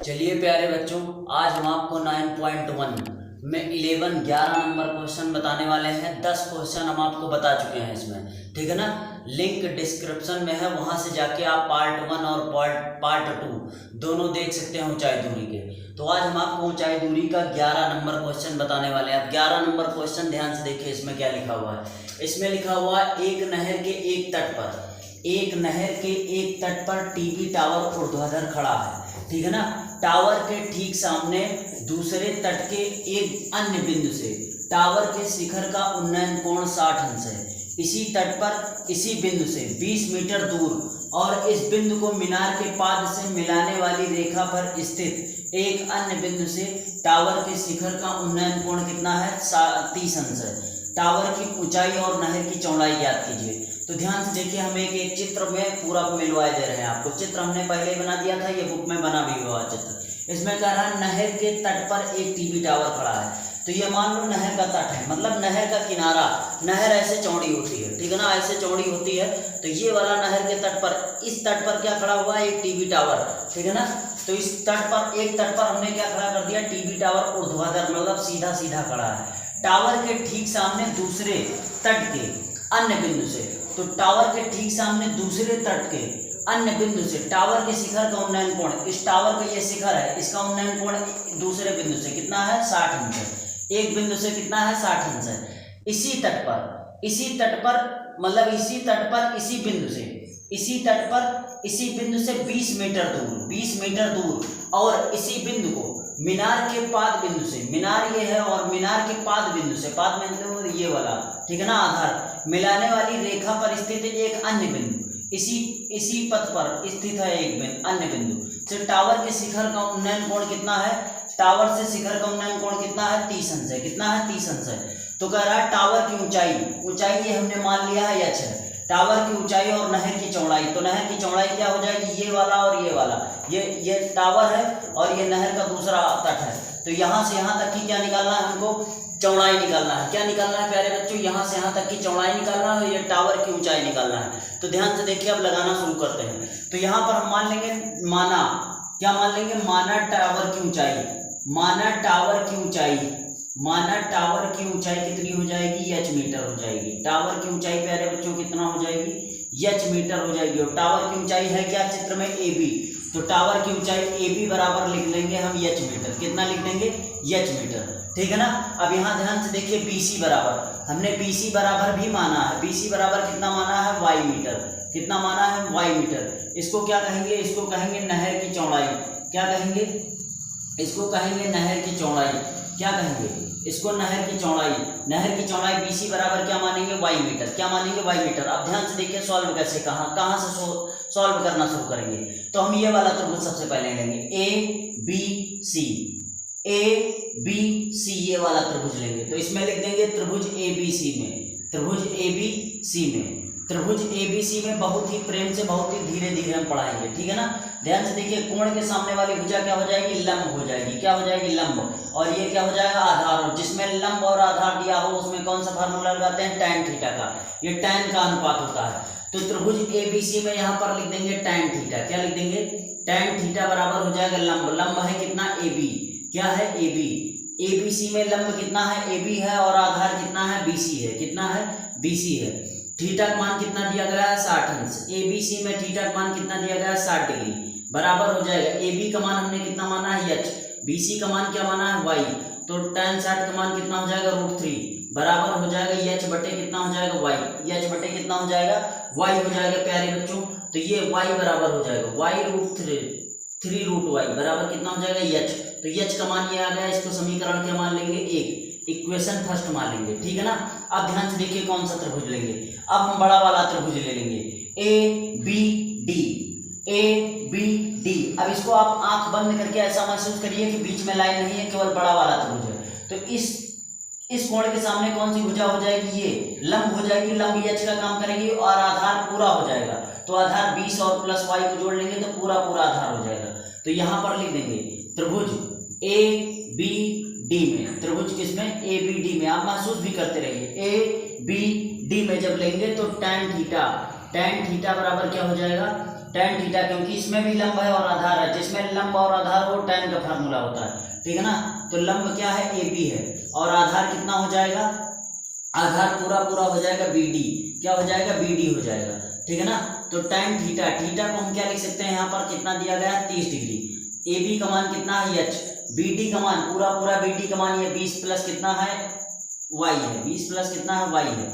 चलिए प्यारे बच्चों, आज हम आपको 9.1 में 11 नंबर क्वेश्चन बताने वाले हैं। 10 क्वेश्चन हम आपको बता चुके हैं इसमें, ठीक है ना। लिंक डिस्क्रिप्शन में है, वहां से जाके आप पार्ट 1 और पार्ट 2 दोनों देख सकते हैं ऊंचाई दूरी के। तो आज हम आपको ऊंचाई दूरी का 11 नंबर क्वेश्चन बताने वाले हैं। अब 11 नंबर क्वेश्चन ध्यान से देखिए, इसमें क्या लिखा हुआ है। इसमें लिखा हुआ है एक नहर के एक तट पर टीवी टावर ऊर्ध्वाधर खड़ा है, ठीक है ना। टावर के ठीक सामने दूसरे तट के एक अन्य बिंदु से टावर के शिखर का उन्नयन कोण 60 अंश है। इसी तट पर इसी बिंदु से 20 मीटर दूर और इस बिंदु को मीनार के पाद से मिलाने वाली रेखा पर स्थित एक अन्य बिंदु से टावर के शिखर का उन्नयन कोण कितना है? 30 अंश है। टावर की ऊंचाई और नहर की चौड़ाई ज्ञात कीजिए। तो ध्यान से देखिए, हम एक चित्र में पूरा मिलवाए दे रहे हैं आपको। चित्र हमने पहले ही बना दिया था, ये बुक में बना भी हुआ चित्र। इसमें कह रहा है नहर के तट पर एक टीवी टावर खड़ा है। तो ये मान लो नहर का तट है, मतलब नहर का किनारा। नहर ऐसे चौड़ी होती है, ठीक है ना, ऐसे चौड़ी होती है। तो ये वाला नहर के तट पर, इस तट पर क्या खड़ा हुआ है? एक टीवी टावर, ठीक है ना। तो इस तट पर, एक तट पर हमने क्या खड़ा कर दिया? टीवी टावर ऊर्ध्वाधर, मतलब सीधा सीधा खड़ा है। टावर के ठीक सामने दूसरे तट के अन्य बिंदु से, तो टावर के ठीक सामने दूसरे तट के अन्य बिंदु से टावर के शिखर का उन्नयन कोण, इस टावर का ये शिखर है, इसका उन्नयन कोण दूसरे बिंदु से कितना है? 60 अंश है। एक बिंदु से कितना है? 60 अंश है। इसी तट पर मतलब इसी तट पर इसी बिंदु से, इसी तट पर इसी बिंदु से 20 मीटर दूर और इसी बिंदु को मीनार के पाद बिंदु से, मीनार ये है और मीनार के पाद बिंदु से, पाद बिंदु ये वाला, ठीक है ना, आधार मिलाने वाली रेखा पर स्थित एक अन्य बिंदु, इसी पथ पर स्थित है एक अन्य बिंदु से टावर के शिखर का उन्नयन कोण कितना है? टावर से शिखर का उन्नयन कोण कितना है? 30 अंश है। कितना है? 30 अंश है। तो कह रहा है टावर की ऊंचाई ये हमने मान लिया है h है। टावर की ऊंचाई और नहर की चौड़ाई, तो नहर की चौड़ाई क्या हो जाएगी? ये वाला और ये वाला, ये टावर है और ये नहर का दूसरा तट है। तो यहाँ से यहाँ तक की क्या निकालना है हमको? चौड़ाई निकालना है। क्या निकालना है प्यारे बच्चों? यहाँ से यहाँ तक की चौड़ाई निकालना है और ये टावर की ऊंचाई निकालना है। तो ध्यान से देखिए, अब लगाना शुरू करते हैं। तो यहाँ पर हम मान लेंगे माना, क्या मान लेंगे? माना टावर की ऊंचाई, माना टावर की ऊंचाई कितनी हो जाएगी? h मीटर हो जाएगी। टावर की ऊंचाई प्यारे बच्चों कितना हो जाएगी? h मीटर हो जाएगी। और टावर की ऊंचाई है क्या चित्र में? AB। तो टावर की ऊंचाई AB बराबर लिख लेंगे हम h मीटर। कितना लिख देंगे? h मीटर, ठीक है ना। अब यहाँ ध्यान से देखिए, BC बराबर, हमने BC बराबर भी माना है। BC बराबर कितना माना है? y metre. कितना माना है? y metre. इसको क्या कहेंगे? इसको कहेंगे नहर की चौड़ाई। क्या कहेंगे? इसको कहेंगे नहर की चौड़ाई। क्या कहेंगे? इसको नहर की चौड़ाई। नहर की चौड़ाई BC बराबर क्या मानेंगे? y metre. क्या मानेंगे? y metre. अब ध्यान से देखिए, सॉल्व कैसे, कहाँ से सॉल्व करना शुरू करेंगे। तो हम ये वाला त्रिभुज सबसे पहले लेंगे, ABC, ये वाला त्रिभुज लेंगे। तो इसमें लिख देंगे त्रिभुज ABC में बहुत ही प्रेम से, बहुत ही धीरे धीरे हम पढ़ाएंगे, ठीक है ना। ध्यान से देखिए, कोण के सामने वाली भुजा क्या हो जाएगी? लंब हो जाएगी। क्या हो जाएगी? लंब। और ये क्या हो जाएगा? आधार। जिसमें लंब और आधार दिया हो उसमें कौन सा फार्मूला लगाते हैं? tan थीटा का। ये tan का अनुपात होता है। तो त्रिभुज ABC में यहाँ पर लिख देंगे tan थीटा। क्या लिख देंगे? tan थीटा बराबर हो जाएगा लंब। लंब है कितना? AB। क्या है? AB। ABC में लंब कितना है? AB है और आधार कितना है? BC है। कितना है? BC है। थीटा का मान कितना दिया गया है? 60 अंश। ABC में थीटा का मान कितना दिया गया है? 60 डिग्री। बराबर हो जाएगा, AB का मान हमने कितना माना है? h। BC का मान क्या माना है? y। तो tan 60 का मान कितना हो जाएगा? √3। बराबर हो जाएगा h बटे कितना हो जाएगा? y। h बटे कितना हो जाएगा? y हो जाएगा प्यारे बच्चों। तो ये y बराबर हो जाएगा y √3 बराबर कितना हो जाएगा? h। तो h का मान ये आ गया। इसको समीकरण क्या मान लेंगे? 1, इक्वेशन फर्स्ट मान लेंगे, ठीक है ना। अब ध्यान से देखिए, कौन सा त्रिभुज लेंगे? अब हम बड़ा वाला त्रिभुज ले लेंगे, ABD। अब इसको आप आंख बंद करके ऐसा महसूस करिए कि बीच में लाइन नहीं है, केवल बड़ा वाला त्रिभुज है। तो इस कोण के सामने कौन सी भुजा हो जाएगी? ये लंब हो जाएगी। लंब h का काम करेगी और आधार पूरा हो जाएगा। तो आधार 20 और प्लस y को जोड़ लेंगे तो पूरा आधार हो जाएगा। तो यहाँ पर लिख देंगे त्रिभुज ABD में, त्रिभुज किसमें? ABD में। आप महसूस भी करते रहिए। ABD में जब लेंगे तो tan थीटा बराबर क्या हो जाएगा? tan थीटा, क्योंकि इसमें भी लंब है और आधार है, जिसमें लंब और आधार वो tan का फार्मूला होता है, ठीक है ना। तो लंब क्या है, AB है, और आधार कितना हो जाएगा, आधार पूरा पूरा हो जाएगा BD, क्या हो जाएगा, BD हो जाएगा, ठीक है ना। तो tan थीटा, थीटा को हम क्या लिख सकते हैं, यहाँ पर कितना दिया गया है 30 डिग्री, AB का मान कितना है H, BD का मान पूरा पूरा BD का मान ये 20 प्लस कितना है Y है, 20 प्लस कितना है Y है।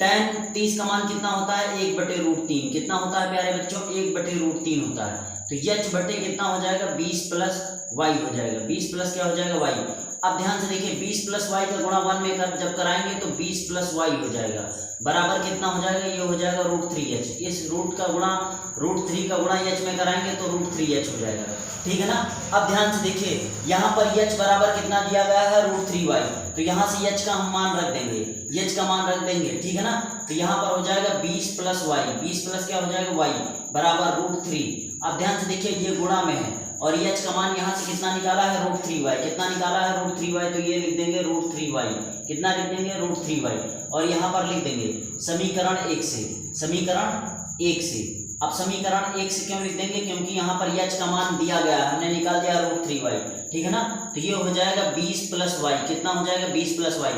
tan 30 का मान कितना होता है 1/√3, कितना होता है प्यारे बच्चों 1/√3 होता है। तो H बटे कितना हो जाएगा 20 प्लस Y हो जाएगा, 20 प्लस क्या हो जाएगा Y। अब ध्यान से देखिए 20 प्लस Y का गुणा 1 में जब कराएंगे तो 20 प्लस Y हो जाएगा, बराबर कितना हो जाएगा, ये हो जाएगा √3h। इस रूट का गुणा √3 का गुणा h में कराएंगे तो √3h हो जाएगा, ठीक है ना। अब ध्यान से देखिए यहाँ पर h बराबर कितना दिया गया है √3y, तो यहाँ से h का हम मान रख देंगे, h का मान रख देंगे, ठीक है ना। तो यहाँ पर हो जाएगा 20 प्लस y, 20 प्लस क्या हो जाएगा y बराबर √3। अब ध्यान से देखिए ये गुणा में है और h का मान यहाँ से कितना निकाला है √3y, कितना निकाला है √3y, तो ये लिख देंगे √3y, कितना लिख देंगे √3y, और यहाँ पर लिख देंगे समीकरण 1 से, समीकरण 1 से। अब समीकरण 1 से क्यों लिख देंगे, क्योंकि यहाँ पर h का मान दिया गया है, हमने निकाल दिया √3y, ठीक है ना। तो ये हो जाएगा 20 प्लस y, कितना हो जाएगा 20 प्लस y,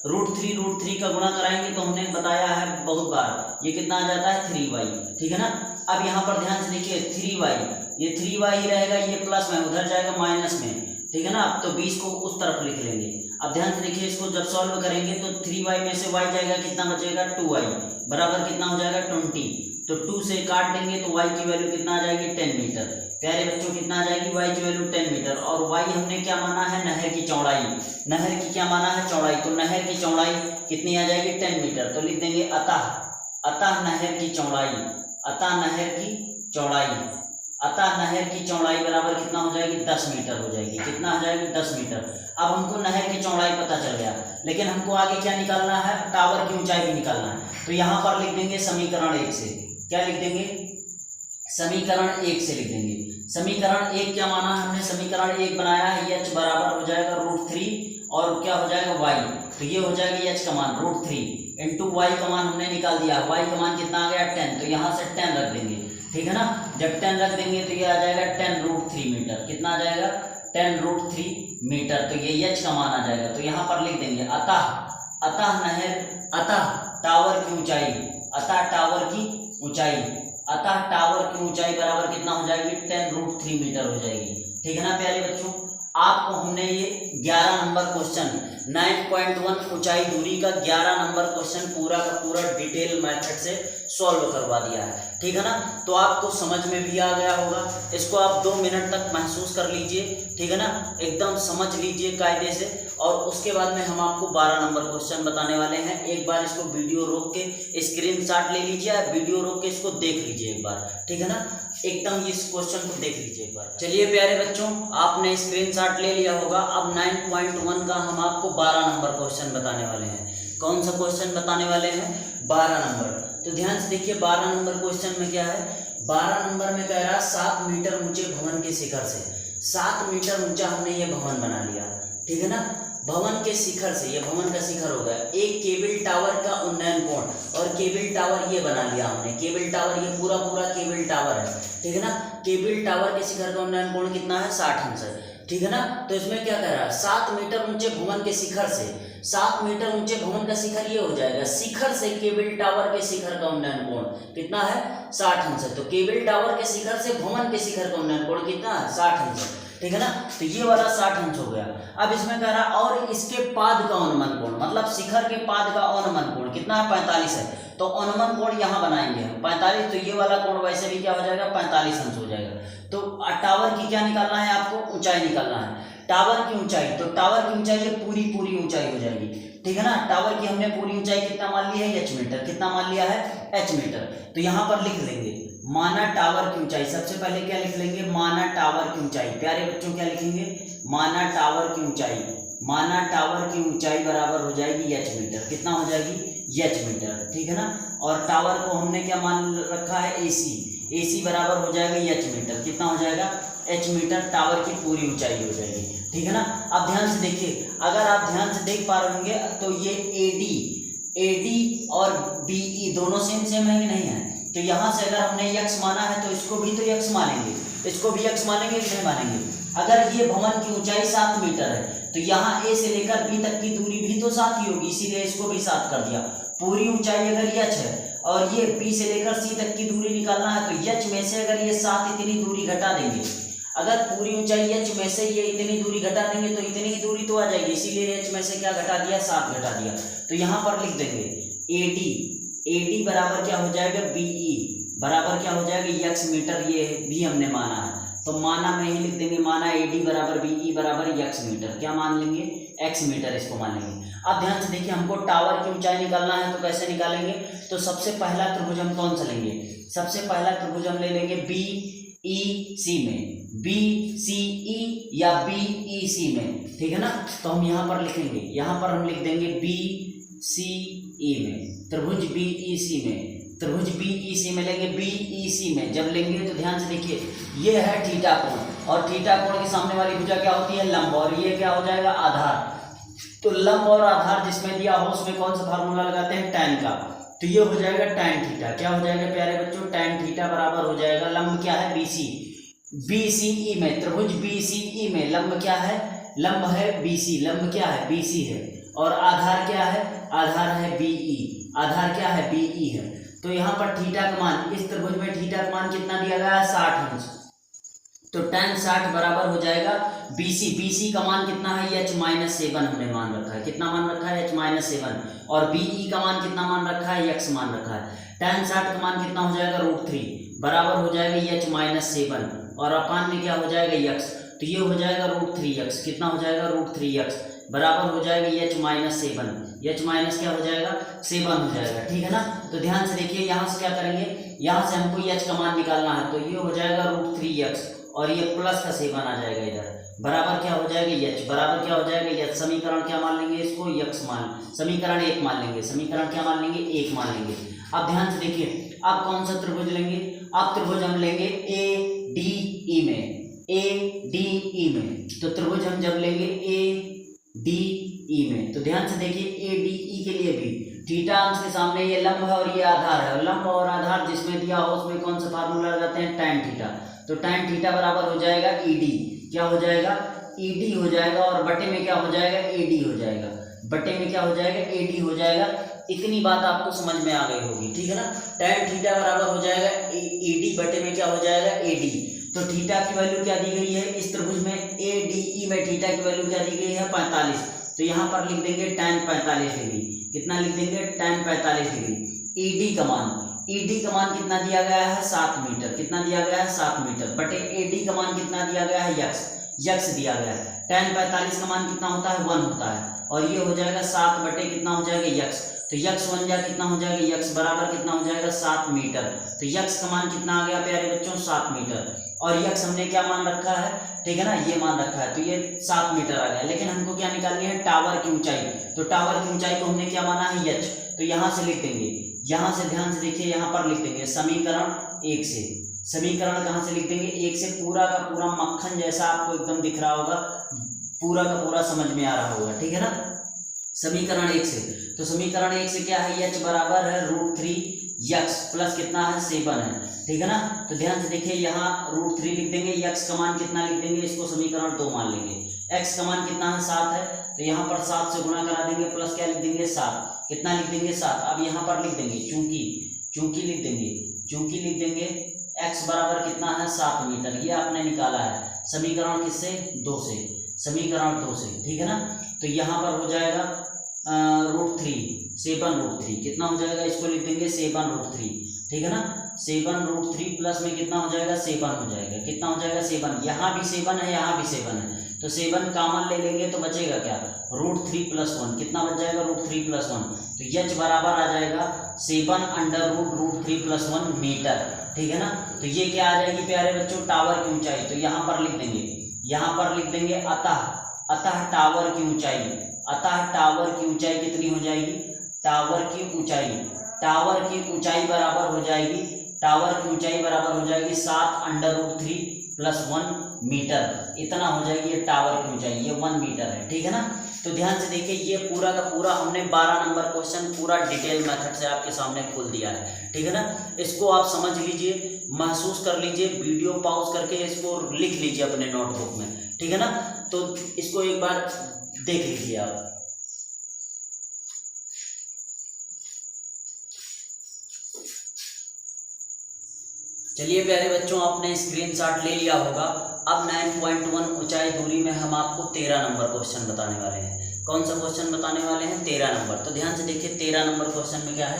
√3 का गुणा कराएंगे तो हमने बताया है बहुत बार, ये कितना आ जाता है 3y, ठीक है ना। अब यहाँ पर ध्यान से देखिए 3y, ये 3y ही रहेगा, ये प्लस में उधर जाएगा माइनस में, ठीक है ना। तो 20 को उस तरफ लिख लेंगे। अब ध्यान से देखिए इसको जब सॉल्व करेंगे तो 3y में से y जाएगा, कितना बचेगा 2y, बराबर कितना हो जाएगा 20। तो 2 से काट देंगे तो y की वैल्यू कितना आ जाएगी 10 मीटर। प्यारे बच्चों कितना आ जाएगी y की वैल्यू 10 मीटर। और y हमने क्या माना है, नहर की चौड़ाई, नहर की क्या माना है चौड़ाई, तो नहर की चौड़ाई कितनी आ जाएगी 10 मीटर। तो लिख देंगे अतः नहर की चौड़ाई, अतः नहर की चौड़ाई, अतः नहर की चौड़ाई बराबर कितना हो जाएगी 10 मीटर हो जाएगी, कितना हो जाएगी 10 मीटर। अब हमको नहर की चौड़ाई पता चल गया, लेकिन हमको आगे क्या निकालना है, टावर की ऊंचाई भी निकालना है। तो यहाँ पर लिख देंगे समीकरण 1 से, क्या लिख देंगे, समीकरण 1 से लिख देंगे। समीकरण 1 क्या माना हमने, समीकरण 1 बनाया है h बराबर हो जाएगा √3 और क्या हो जाएगा y, तो ये हो जाएगा h का मान √3 इंटू y का मान हमने निकाल दिया, y का मान कितना आ गया 10, तो यहाँ से 10 रख देंगे, ठीक है ना। जब 10 रख देंगे तो ये आ जाएगा 10√3 मीटर, कितना आ जाएगा 10√3 मीटर, तो ये h का मान आ जाएगा। तो यहाँ पर लिख देंगे अतः टावर की ऊंचाई, अतः टावर की ऊंचाई, अतः टावर की ऊंचाई बराबर कितना हो जाएगी 10√3 मीटर हो जाएगी, ठीक है ना प्यारे बच्चों। आपको हमने ये 11 नंबर क्वेश्चन 9.1 ऊंचाई दूरी का 11 नंबर क्वेश्चन पूरा का पूरा डिटेल मेथड से सॉल्व करवा दिया है, ठीक है ना। तो आपको समझ में भी आ गया होगा, इसको आप 2 मिनट तक महसूस कर लीजिए, ठीक है ना, एकदम समझ लीजिए कायदे से। और उसके बाद में हम आपको 12 नंबर क्वेश्चन बताने वाले हैं। एक बार इसको वीडियो रोक के स्क्रीनशॉट ले लीजिए, वीडियो रोक के इसको देख लीजिए एक बार, ठीक है ना, एकदम इस क्वेश्चन को देख लीजिए एक बार। चलिए प्यारे बच्चों, आपने स्क्रीनशॉट ले लिया होगा। अब 9.1 का हम आपको 12 नंबर क्वेश्चन बताने वाले हैं। कौन सा क्वेश्चन बताने वाले हैं, 12 नंबर। तो ध्यान से देखिए 12 नंबर क्वेश्चन में क्या है, 12 नंबर में कह रहा है 7 मीटर ऊंचे भवन के शिखर से, 7 मीटर ऊंचा हमने ये भवन बना लिया, ठीक है ना। भवन के शिखर से, ये भवन का शिखर हो गया, एक केबल टावर का उन्नयन कोण, और केबल टावर ये बना लिया हमने, केबल टावर ये पूरा पूरा केबल टावर है, ठीक है ना। केबल टावर के शिखर का उन्नयन कोण कितना है 60 अंश है, ठीक है ना। तो इसमें क्या कह रहा है, 7 मीटर ऊंचे भवन के शिखर से, 7 मीटर ऊंचे भवन का शिखर ये हो जाएगा, शिखर से केबल टावर के शिखर का उन्नयन कोण कितना है 60 अंश है। तो केबल टावर के शिखर से भवन के शिखर का उन्नयन कोण कितना है 60 अंश है, ठीक है ना। तो ये वाला 60 अंश हो गया। अब इसमें कह रहा और इसके पाद का अनुमान कोण, मतलब शिखर के पाद का अनुमान कोण कितना है 45 है। तो अनुमान कोण यहाँ बनाएंगे हम 45, तो ये वाला कोण वैसे भी क्या हो जाएगा 45 अंश हो जाएगा। तो टावर की क्या निकालना है आपको, ऊंचाई निकालना है, टावर की ऊंचाई। तो टावर की ऊंचाई ये पूरी ऊंचाई हो जाएगी, ठीक है ना। टावर की हमने पूरी ऊंचाई कितना मान लिया है h मीटर, कितना मान लिया है h मीटर। तो यहाँ पर लिख लेंगे माना टावर की ऊंचाई, सबसे पहले क्या लिख लेंगे, माना टावर की ऊंचाई। प्यारे बच्चों क्या लिखेंगे, माना टावर की ऊंचाई, माना टावर की ऊंचाई बराबर हो जाएगी h मीटर, कितना हो जाएगी h मीटर, ठीक है ना। और टावर को हमने क्या मान रखा है AC बराबर हो जाएगा h मीटर, कितना हो जाएगा h मीटर, टावर की पूरी ऊंचाई हो जाएगी, ठीक है ना। अब ध्यान से देखिए, अगर आप ध्यान से देख पा रहे होंगे तो ये AD और BE दोनों सेम है कि नहीं है, तो यहाँ से अगर हमने यक्स माना है तो इसको भी तो यक्स मानेंगे, इसको भी यक्स मानेंगे कि नहीं मानेंगे। अगर ये भवन की ऊंचाई 7 मीटर है तो यहाँ ए से लेकर बी तक की दूरी भी तो 7 ही होगी, इसीलिए इसको भी 7 कर दिया। पूरी ऊंचाई अगर यच है और ये बी से लेकर सी तक की दूरी निकालना है तो यच में से अगर ये 7 इतनी दूरी घटा देंगे, अगर पूरी ऊंचाई एच में से ये इतनी दूरी घटा देंगे तो इतनी ही दूरी तो आ जाएगी, इसीलिए एच में से क्या घटा दिया, 7 घटा दिया। तो यहाँ पर लिख देंगे एडी बराबर क्या हो जाएगा, बीई बराबर क्या हो जाएगा, यक्स मीटर, ये भी हमने माना है तो माना में ही लिख देंगे, माना एडी बराबर बीई बराबर यक्स मीटर, क्या मान लेंगे, एक्स मीटर, इसको मान लेंगे। अब ध्यान से देखिए, हमको टावर की ऊंचाई निकालना है तो कैसे निकालेंगे, तो सबसे पहला त्रिभुज हम कौन सा लेंगे, सबसे पहला त्रिभुज हम ले लेंगे बी ई सी में, बी सी ई या बी ई सी में, ठीक है ना। तो हम यहाँ पर लिखेंगे, यहाँ पर हम लिख देंगे बी सी ई में, त्रिभुज बी ई सी में, त्रिभुज बी ई सी में लेंगे, बी ई सी में जब लेंगे तो ध्यान से देखिए, ये है थीटा कोण और थीटा कोण के सामने वाली भुजा क्या होती है, लंब, और ये क्या हो जाएगा, आधार। तो लंब और आधार जिसमें दिया हो उसमें कौन सा फार्मूला लगाते हैं, tan का, तो ये हो जाएगा tan थीटा, क्या हो जाएगा प्यारे बच्चों, tan थीटा बराबर हो जाएगा, लंब क्या है, BC, BCE में, त्रिभुज BCE में लंब क्या है, लंब है BC, लंब क्या है, BC है, और आधार क्या है, आधार है BE, आधार क्या है, BE है। तो यहाँ पर थीटा का मान, इस त्रिभुज में थीटा का मान कितना दिया गया है, 60 अंश, तो tan 60 बराबर हो जाएगा BC, BC का मान कितना है, h-7 हमने मान रखा है, कितना मान रखा है, h-7, और BE का मान कितना मान रखा है, x मान रखा है। tan 60 का मान कितना हो जाएगा, √3 बराबर हो जाएगा h-7, और अपान में क्या हो जाएगा, x, तो ये हो जाएगा √3x, कितना हो जाएगा, √3x बराबर हो जाएगा h-7, h- क्या हो जाएगा, 7 हो जाएगा, ठीक है ना। तो ध्यान से देखिए, यहाँ से क्या करेंगे, यहाँ से हमको h का मान निकालना है, तो ये हो जाएगा √3x, और ये प्लस का 7 आ जाएगा इधर, बराबर क्या हो जाएगा, h बराबर क्या हो जाएगा, h, समीकरण क्या मान लेंगे, इसको x मान, समीकरण 1 मान लेंगे, समीकरण क्या मान लेंगे, 1 मान लेंगे। अब ध्यान से देखिए, आप कौन सा त्रिभुज लेंगे, आप त्रिभुज हम लेंगे ADE में, ADE में, तो त्रिभुज हम जब लेंगे ADE में, तो ध्यान से देखिए ADE के लिए भी थीटा अंश के सामने ये लंब है और ये आधार है, लंब और आधार जिसमें दिया हो उसमें कौन सा फार्मूला लगाते हैं, tan थीटा, तो tan थीटा बराबर हो जाएगा ED, क्या हो जाएगा, ED हो जाएगा, और बटे में क्या हो जाएगा, AD हो जाएगा, बटे में क्या हो जाएगा, AD हो जाएगा। इतनी बात आपको समझ में आ गई होगी, ठीक है ना। tan थीटा बराबर हो जाएगा ED, बटे में क्या हो जाएगा, AD। तो थीटा की वैल्यू क्या दी गई है, इस त्रिभुज में ADE में थीटा की वैल्यू क्या दी गई है, 45, तो यहाँ पर लिख देंगे tan 45 डिग्री, कितना लिख देंगे, tan 45 डिग्री। ED का मान, ED का मान कितना दिया गया है, 7 मीटर, कितना दिया गया है, 7 मीटर, बटे AD का मान कितना दिया गया है, यक्स दिया गया है। tan 45 का मान कितना होता है, 1 होता है, और ये हो जाएगा 7 बटे कितना हो जाएगा, यक्स, तो यक्स 1 जा कितना हो जाएगा, यक्स बराबर कितना हो जाएगा, 7 मीटर, तो यक्स का मान कितना आ गया प्यारे बच्चों, 7 मीटर, और यक्स हमने क्या मान रखा है, ठीक है ना, ये मान रखा है, तो ये 7 मीटर आ गया। लेकिन हमको क्या निकालनी है, टावर की ऊंचाई, तो टावर की ऊंचाई को हमने क्या माना है, h, तो यहाँ से लिख देंगे, यहाँ से ध्यान से देखिए, यहाँ पर लिख देंगे समीकरण 1 से, समीकरण कहाँ से लिख देंगे, 1 से, पूरा का पूरा मक्खन जैसा आपको एकदम दिख रहा होगा, पूरा का पूरा समझ में आ रहा होगा, ठीक है ना। समीकरण 1 से, तो समीकरण 1 से क्या है, h बराबर है √3x प्लस कितना है, 7 है, ठीक है ना। तो ध्यान से देखिए, यहाँ √3 लिख देंगे, x का मान कितना लिख देंगे, इसको समीकरण 2 मान लेंगे, x का मान कितना है, 7 है, तो यहाँ पर 7 से गुणा करा देंगे, प्लस क्या लिख देंगे, 7, कितना लिख देंगे, 7। अब यहाँ पर लिख देंगे चूंकि लिख देंगे x बराबर कितना है, 7 मीटर, ये आपने निकाला है समीकरण किससे, 2 से, समीकरण 2 से, ठीक है ना। तो यहाँ पर हो जाएगा √3 कितना हो जाएगा, इसको लिख देंगे 7√3, ठीक है ना, 7√3 प्लस में कितना हो जाएगा, 7 हो जाएगा, कितना हो जाएगा, 7, यहाँ भी 7 है, यहाँ भी 7 है, तो 7 कॉमन ले लेंगे तो बचेगा क्या, √3 + 1, कितना बच जाएगा, √3 + 1, तो h बराबर आ जाएगा 7√√3 + 1 मीटर, ठीक है ना। तो ये क्या आ जाएगी प्यारे बच्चों, टावर की ऊंचाई, तो यहाँ पर लिख देंगे, अतः टावर की ऊंचाई कितनी हो जाएगी, टावर की ऊंचाई बराबर हो जाएगी 7√3 + 1 मीटर, इतना हो जाएगी ये टावर की ऊंचाई, ये 1 मीटर है, ठीक है ना। तो ध्यान से देखिए ये पूरा का पूरा हमने 12 नंबर क्वेश्चन पूरा डिटेल मेथड से आपके सामने खोल दिया है, ठीक है ना। इसको आप समझ लीजिए, महसूस कर लीजिए, वीडियो पॉज करके इसको लिख लीजिए अपने नोटबुक में, ठीक है ना। तो इसको एक बार देख लीजिए आप। चलिए प्यारे बच्चों, आपने स्क्रीनशॉट ले लिया होगा। अब 9.1 ऊंचाई दूरी में हम आपको 13 नंबर क्वेश्चन बताने वाले हैं। कौन सा क्वेश्चन बताने वाले हैं? 13 नंबर। तो ध्यान से देखिए 13 नंबर क्वेश्चन में क्या है।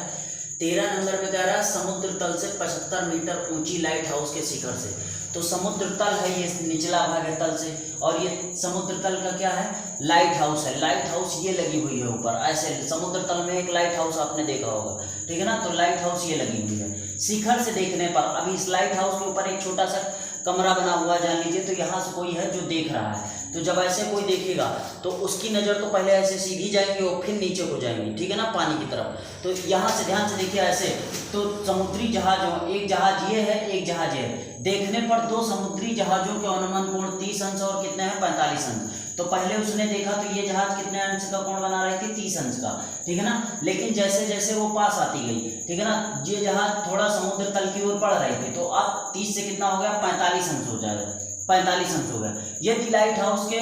13 नंबर में कह रहा है समुद्र तल से 75 मीटर ऊंची लाइट हाउस के शिखर से। तो समुद्र तल है, ये निचला भाग है तल से, और ये समुद्र तल का क्या है? लाइट हाउस है। लाइट हाउस ये लगी हुई है ऊपर, ऐसे समुद्र तल में एक लाइट हाउस आपने देखा होगा, ठीक है ना। तो लाइट हाउस ये लगी हुई है। शिखर से देखने पर, अभी इस लाइट हाउस के ऊपर एक छोटा सा कमरा बना हुआ जान लीजिए, तो यहाँ से कोई है जो देख रहा है। तो जब ऐसे कोई देखेगा तो उसकी नज़र तो पहले ऐसे सीधी जाएंगी और फिर नीचे को जाएंगी, ठीक है ना, पानी की तरफ। तो यहाँ से ध्यान से देखिए ऐसे, तो समुद्री जहाजों, एक जहाज ये है, एक जहाज ये है। देखने पर दो समुद्री जहाजों के अनुमान कोण 30 अंश और कितने हैं? 45 अंश। तो पहले उसने देखा तो ये जहाज कितने अंश का कोण बना रही थी? 30 अंश का, ठीक है ना। लेकिन जैसे जैसे वो पास आती गई, ठीक है ना, ये जहाज थोड़ा समुद्र तल की ओर बढ़ रही थी, तो अब 30 से कितना हो गया? 45 अंश हो जाएगा, 45 अंश हो गया। यदि लाइट हाउस के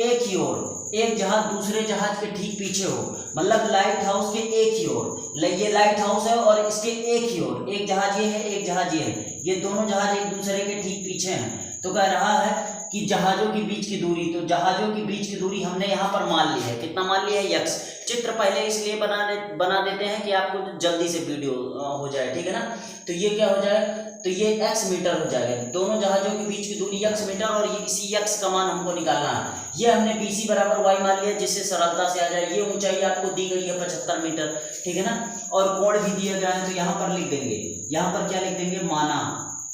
एक ही ओर एक जहाज दूसरे जहाज के ठीक पीछे हो, मतलब लाइट हाउस के एक ही ओर, ये लाइट हाउस है और इसके एक ही ओर एक जहाज ये है, एक जहाज ये है, ये दोनों जहाज एक दूसरे के ठीक पीछे हैं। तो कह रहा है कि जहाजों के बीच की दूरी, तो जहाजों के बीच की दूरी हमने यहाँ पर मान ली है, कितना मान लिया है? x। चित्र पहले इसलिए बना देते हैं कि आपको जल्दी से वीडियो हो जाए, ठीक है ना। तो ये क्या हो जाए? तो ये x मीटर हो जाएगा। दोनों जहाजों के बीच की दूरी x मीटर, और ये इसी x का मान हमको निकालना है। ये हमने BC बराबर y मान लिया, जिससे सरलता से आ जाए। ये ऊंचाई आपको दी गई है 75 मीटर, ठीक है ना, और कोण भी दिया गया है। तो यहाँ पर लिख देंगे, यहाँ पर क्या लिख देंगे?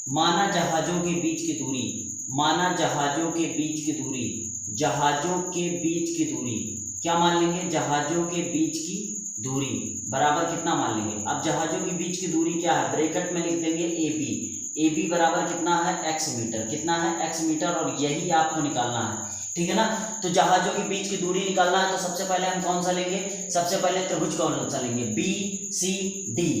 माना जहाजों के बीच की दूरी, माना जहाजों के बीच की दूरी, जहाजों के बीच की दूरी क्या मान लेंगे? जहाजों के बीच की दूरी बराबर कितना मान लेंगे? अब जहाजों के बीच की दूरी क्या है? ब्रैकेट में लिख देंगे AB बराबर कितना है? x मीटर, कितना है? x मीटर, और यही आपको निकालना है, ठीक है ना। तो जहाजों के बीच की दूरी निकालना है, तो सबसे पहले हम कौन सा लेंगे? सबसे पहले त्रिभुज कौन सा लेंगे? BCD।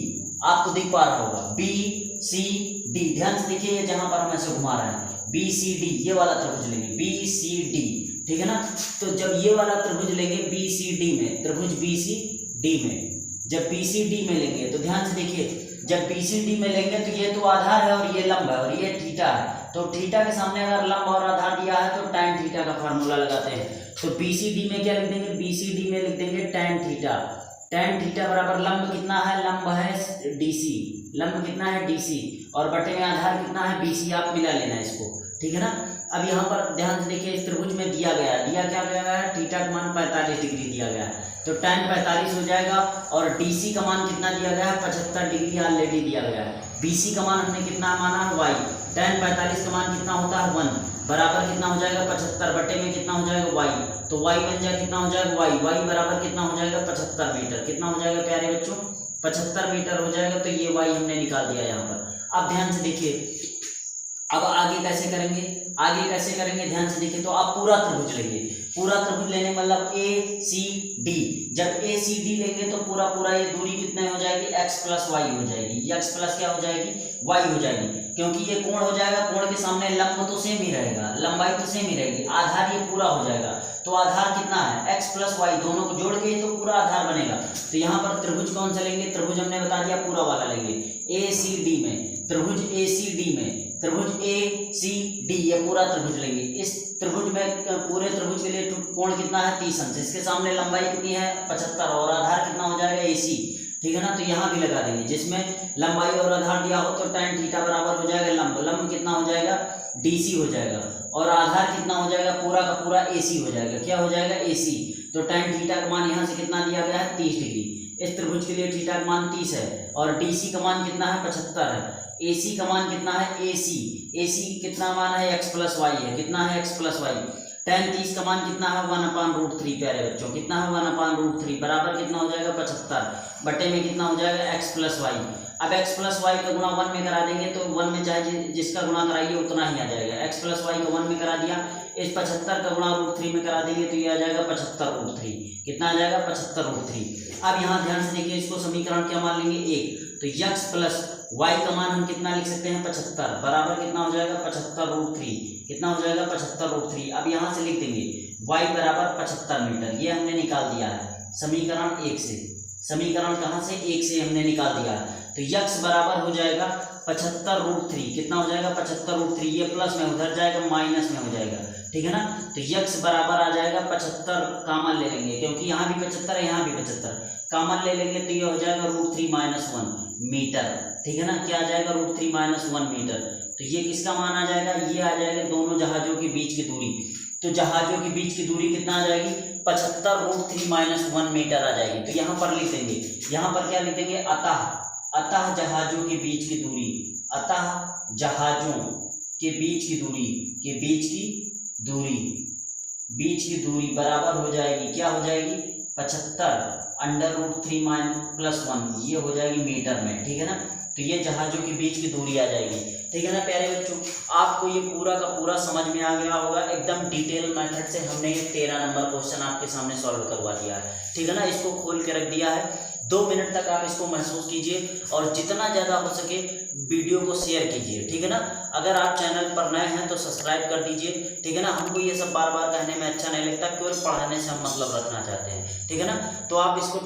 आपको दिख पा रहा होगा BCD। ध्यान से देखिए, ये जहां पर हम ऐसे घुमा रहे हैं BCD, ये वाला त्रिभुज लेंगे BCD, ठीक है ना। तो जब ये वाला त्रिभुज लेंगे BCD में, त्रिभुज BCD में, जब BCD में लेंगे तो ध्यान से देखिए, जब BCD में लेंगे तो ये तो आधार है और ये लंब है और ये थीटा है। तो थीटा के सामने अगर लंब और आधार दिया है तो tan थीटा का फार्मूला लगाते हैं। तो BCD में क्या लिख देंगे? BCD में लिख देंगे tan थीटा। tan थीटा बराबर लंब कितना है? लंब है DC, लंब कितना है? DC, और बटे में आधार कितना है? BC। आप मिला लेना इसको, ठीक है ना। अब यहाँ पर ध्यान से देखिए, इस त्रिभुज में दिया गया है, दिया क्या गया है? थीटा का मान 45 डिग्री दिया गया है, तो tan 45 हो जाएगा, और DC का मान कितना दिया गया है? 75 डिग्री ऑलरेडी दिया गया है। BC का मान हमने कितना माना है? y। tan 45 का मान कितना होता है? 1, बराबर कितना हो जाएगा? 75, बटे में कितना हो जाएगा? y। तो y बन जाए कितना हो जाएगा? y बराबर कितना हो जाएगा? 75 मीटर। कितना हो जाएगा प्यारे बच्चों? 75 मीटर हो जाएगा। तो ये y हमने निकाल दिया यहाँ पर। अब ध्यान से देखिए, अब आगे कैसे करेंगे? आगे कैसे करेंगे? ध्यान से देखिए, तो आप पूरा त्रिभुज लेंगे। पूरा त्रिभुज लेने मतलब ACD। जब ACD लेंगे तो पूरा पूरा ये दूरी कितने हो जाएगी? x प्लस y हो जाएगी। x प्लस क्या हो जाएगी? y हो जाएगी, क्योंकि ये कोण हो जाएगा, कोण के सामने लंब तो सेम ही रहेगा, लंबाई तो सेम ही रहेगी, आधार ये पूरा हो जाएगा। तो आधार कितना है? x प्लस y, दोनों को जोड़ के तो पूरा आधार बनेगा। तो यहाँ पर त्रिभुज कौन सा लेंगे? त्रिभुज हमने बता दिया पूरा वाला लेंगे ACD में, त्रिभुज ACD में, त्रिभुज ACD, ये पूरा त्रिभुज लेंगे। इस त्रिभुज में पूरे त्रिभुज के लिए कोण कितना है? 30 अंश। इसके सामने लंबाई कितनी है? 75, और आधार कितना हो जाएगा? AC, ठीक है ना। तो यहाँ भी लगा देंगे, जिसमें लंबाई और आधार दिया हो तो tan थीटा बराबर हो जाएगा लंब, लंब कितना हो जाएगा? DC हो जाएगा, और आधार कितना हो जाएगा? पूरा का पूरा AC हो जाएगा। क्या हो जाएगा? AC। तो tan थीटा का मान यहाँ से कितना दिया गया है? 30 डिग्री। इस त्रिभुज के लिए थीटा का मान 30 है, और DC का मान कितना है? 75 है। AC का मान कितना है? AC कितना मान है? x प्लस y है। कितना है? x plus y। tan 30 का मान कितना है 1/√3 प्यारे बच्चों, कितना है 1/√3 बराबर कितना हो जाएगा 75 बटे में कितना हो जाएगा x प्लस वाई। अब x प्लस वाई का गुणा 1 में करा देंगे तो 1 में चाहे जिसका गुणा कराइए उतना ही आ जाएगा। x प्लस वाई का 1 में करा दिया, इस 75 का गुणा √3 में करा देंगे तो ये आ जाएगा 75√3। कितना आ जाएगा 75√3। अब यहाँ ध्यान से देखिए, इसको समीकरण क्या मान लेंगे 1, तो x प्लस वाई का मान हम कितना लिख सकते हैं 75 बराबर कितना हो जाएगा 75√3। कितना हो जाएगा 75√3। अब यहाँ से लिख देंगे y बराबर 75 मीटर, ये हमने निकाल दिया है समीकरण 1 से। समीकरण कहाँ से 1 से हमने निकाल दिया है, तो x बराबर हो जाएगा 75√3। कितना हो जाएगा 75√3, ये प्लस में उधर जाएगा माइनस में हो जाएगा, ठीक है ना। तो x बराबर आ जाएगा 75, कॉमन ले लेंगे क्योंकि यहाँ भी 75 है यहाँ भी 75, कॉमन ले लेंगे तो ये हो जाएगा √3 - 1 मीटर, ठीक है ना। क्या आ जाएगा √3 - 1 मीटर। तो ये किसका मान आ जाएगा, ये आ जाएगा दोनों जहाजों के बीच की दूरी। तो जहाजों के बीच की दूरी कितना आ जाएगी 75 √3 - 1 मीटर आ जाएगी। तो यहाँ पर लिख देंगे, यहाँ पर क्या लिख देंगे अतः जहाजों के बीच की दूरी, अतः जहाजों के बीच की दूरी, के बीच की दूरी बराबर हो जाएगी, क्या हो जाएगी 75 √3 + 1, ये हो जाएगी मीटर में, ठीक है ना। तो ये जहाजों के बीच की दूरी आ जाएगी, ठीक है ना प्यारे बच्चों। आपको ये पूरा का पूरा समझ में आ गया होगा, एकदम डिटेल मेथड से हमने ये 13 नंबर क्वेश्चन आपके सामने सॉल्व करवा दिया है, ठीक है ना। इसको खोल के रख दिया है, 2 मिनट तक आप इसको महसूस कीजिए और जितना ज़्यादा हो सके वीडियो को शेयर कीजिए, ठीक है ना। अगर आप चैनल पर नए हैं तो सब्सक्राइब कर दीजिए, ठीक है ना। हमको ये सब बार बार कहने में अच्छा नहीं लगता, केवल पढ़ाने से हम मतलब रखना चाहते हैं, ठीक है ना। तो आप इसको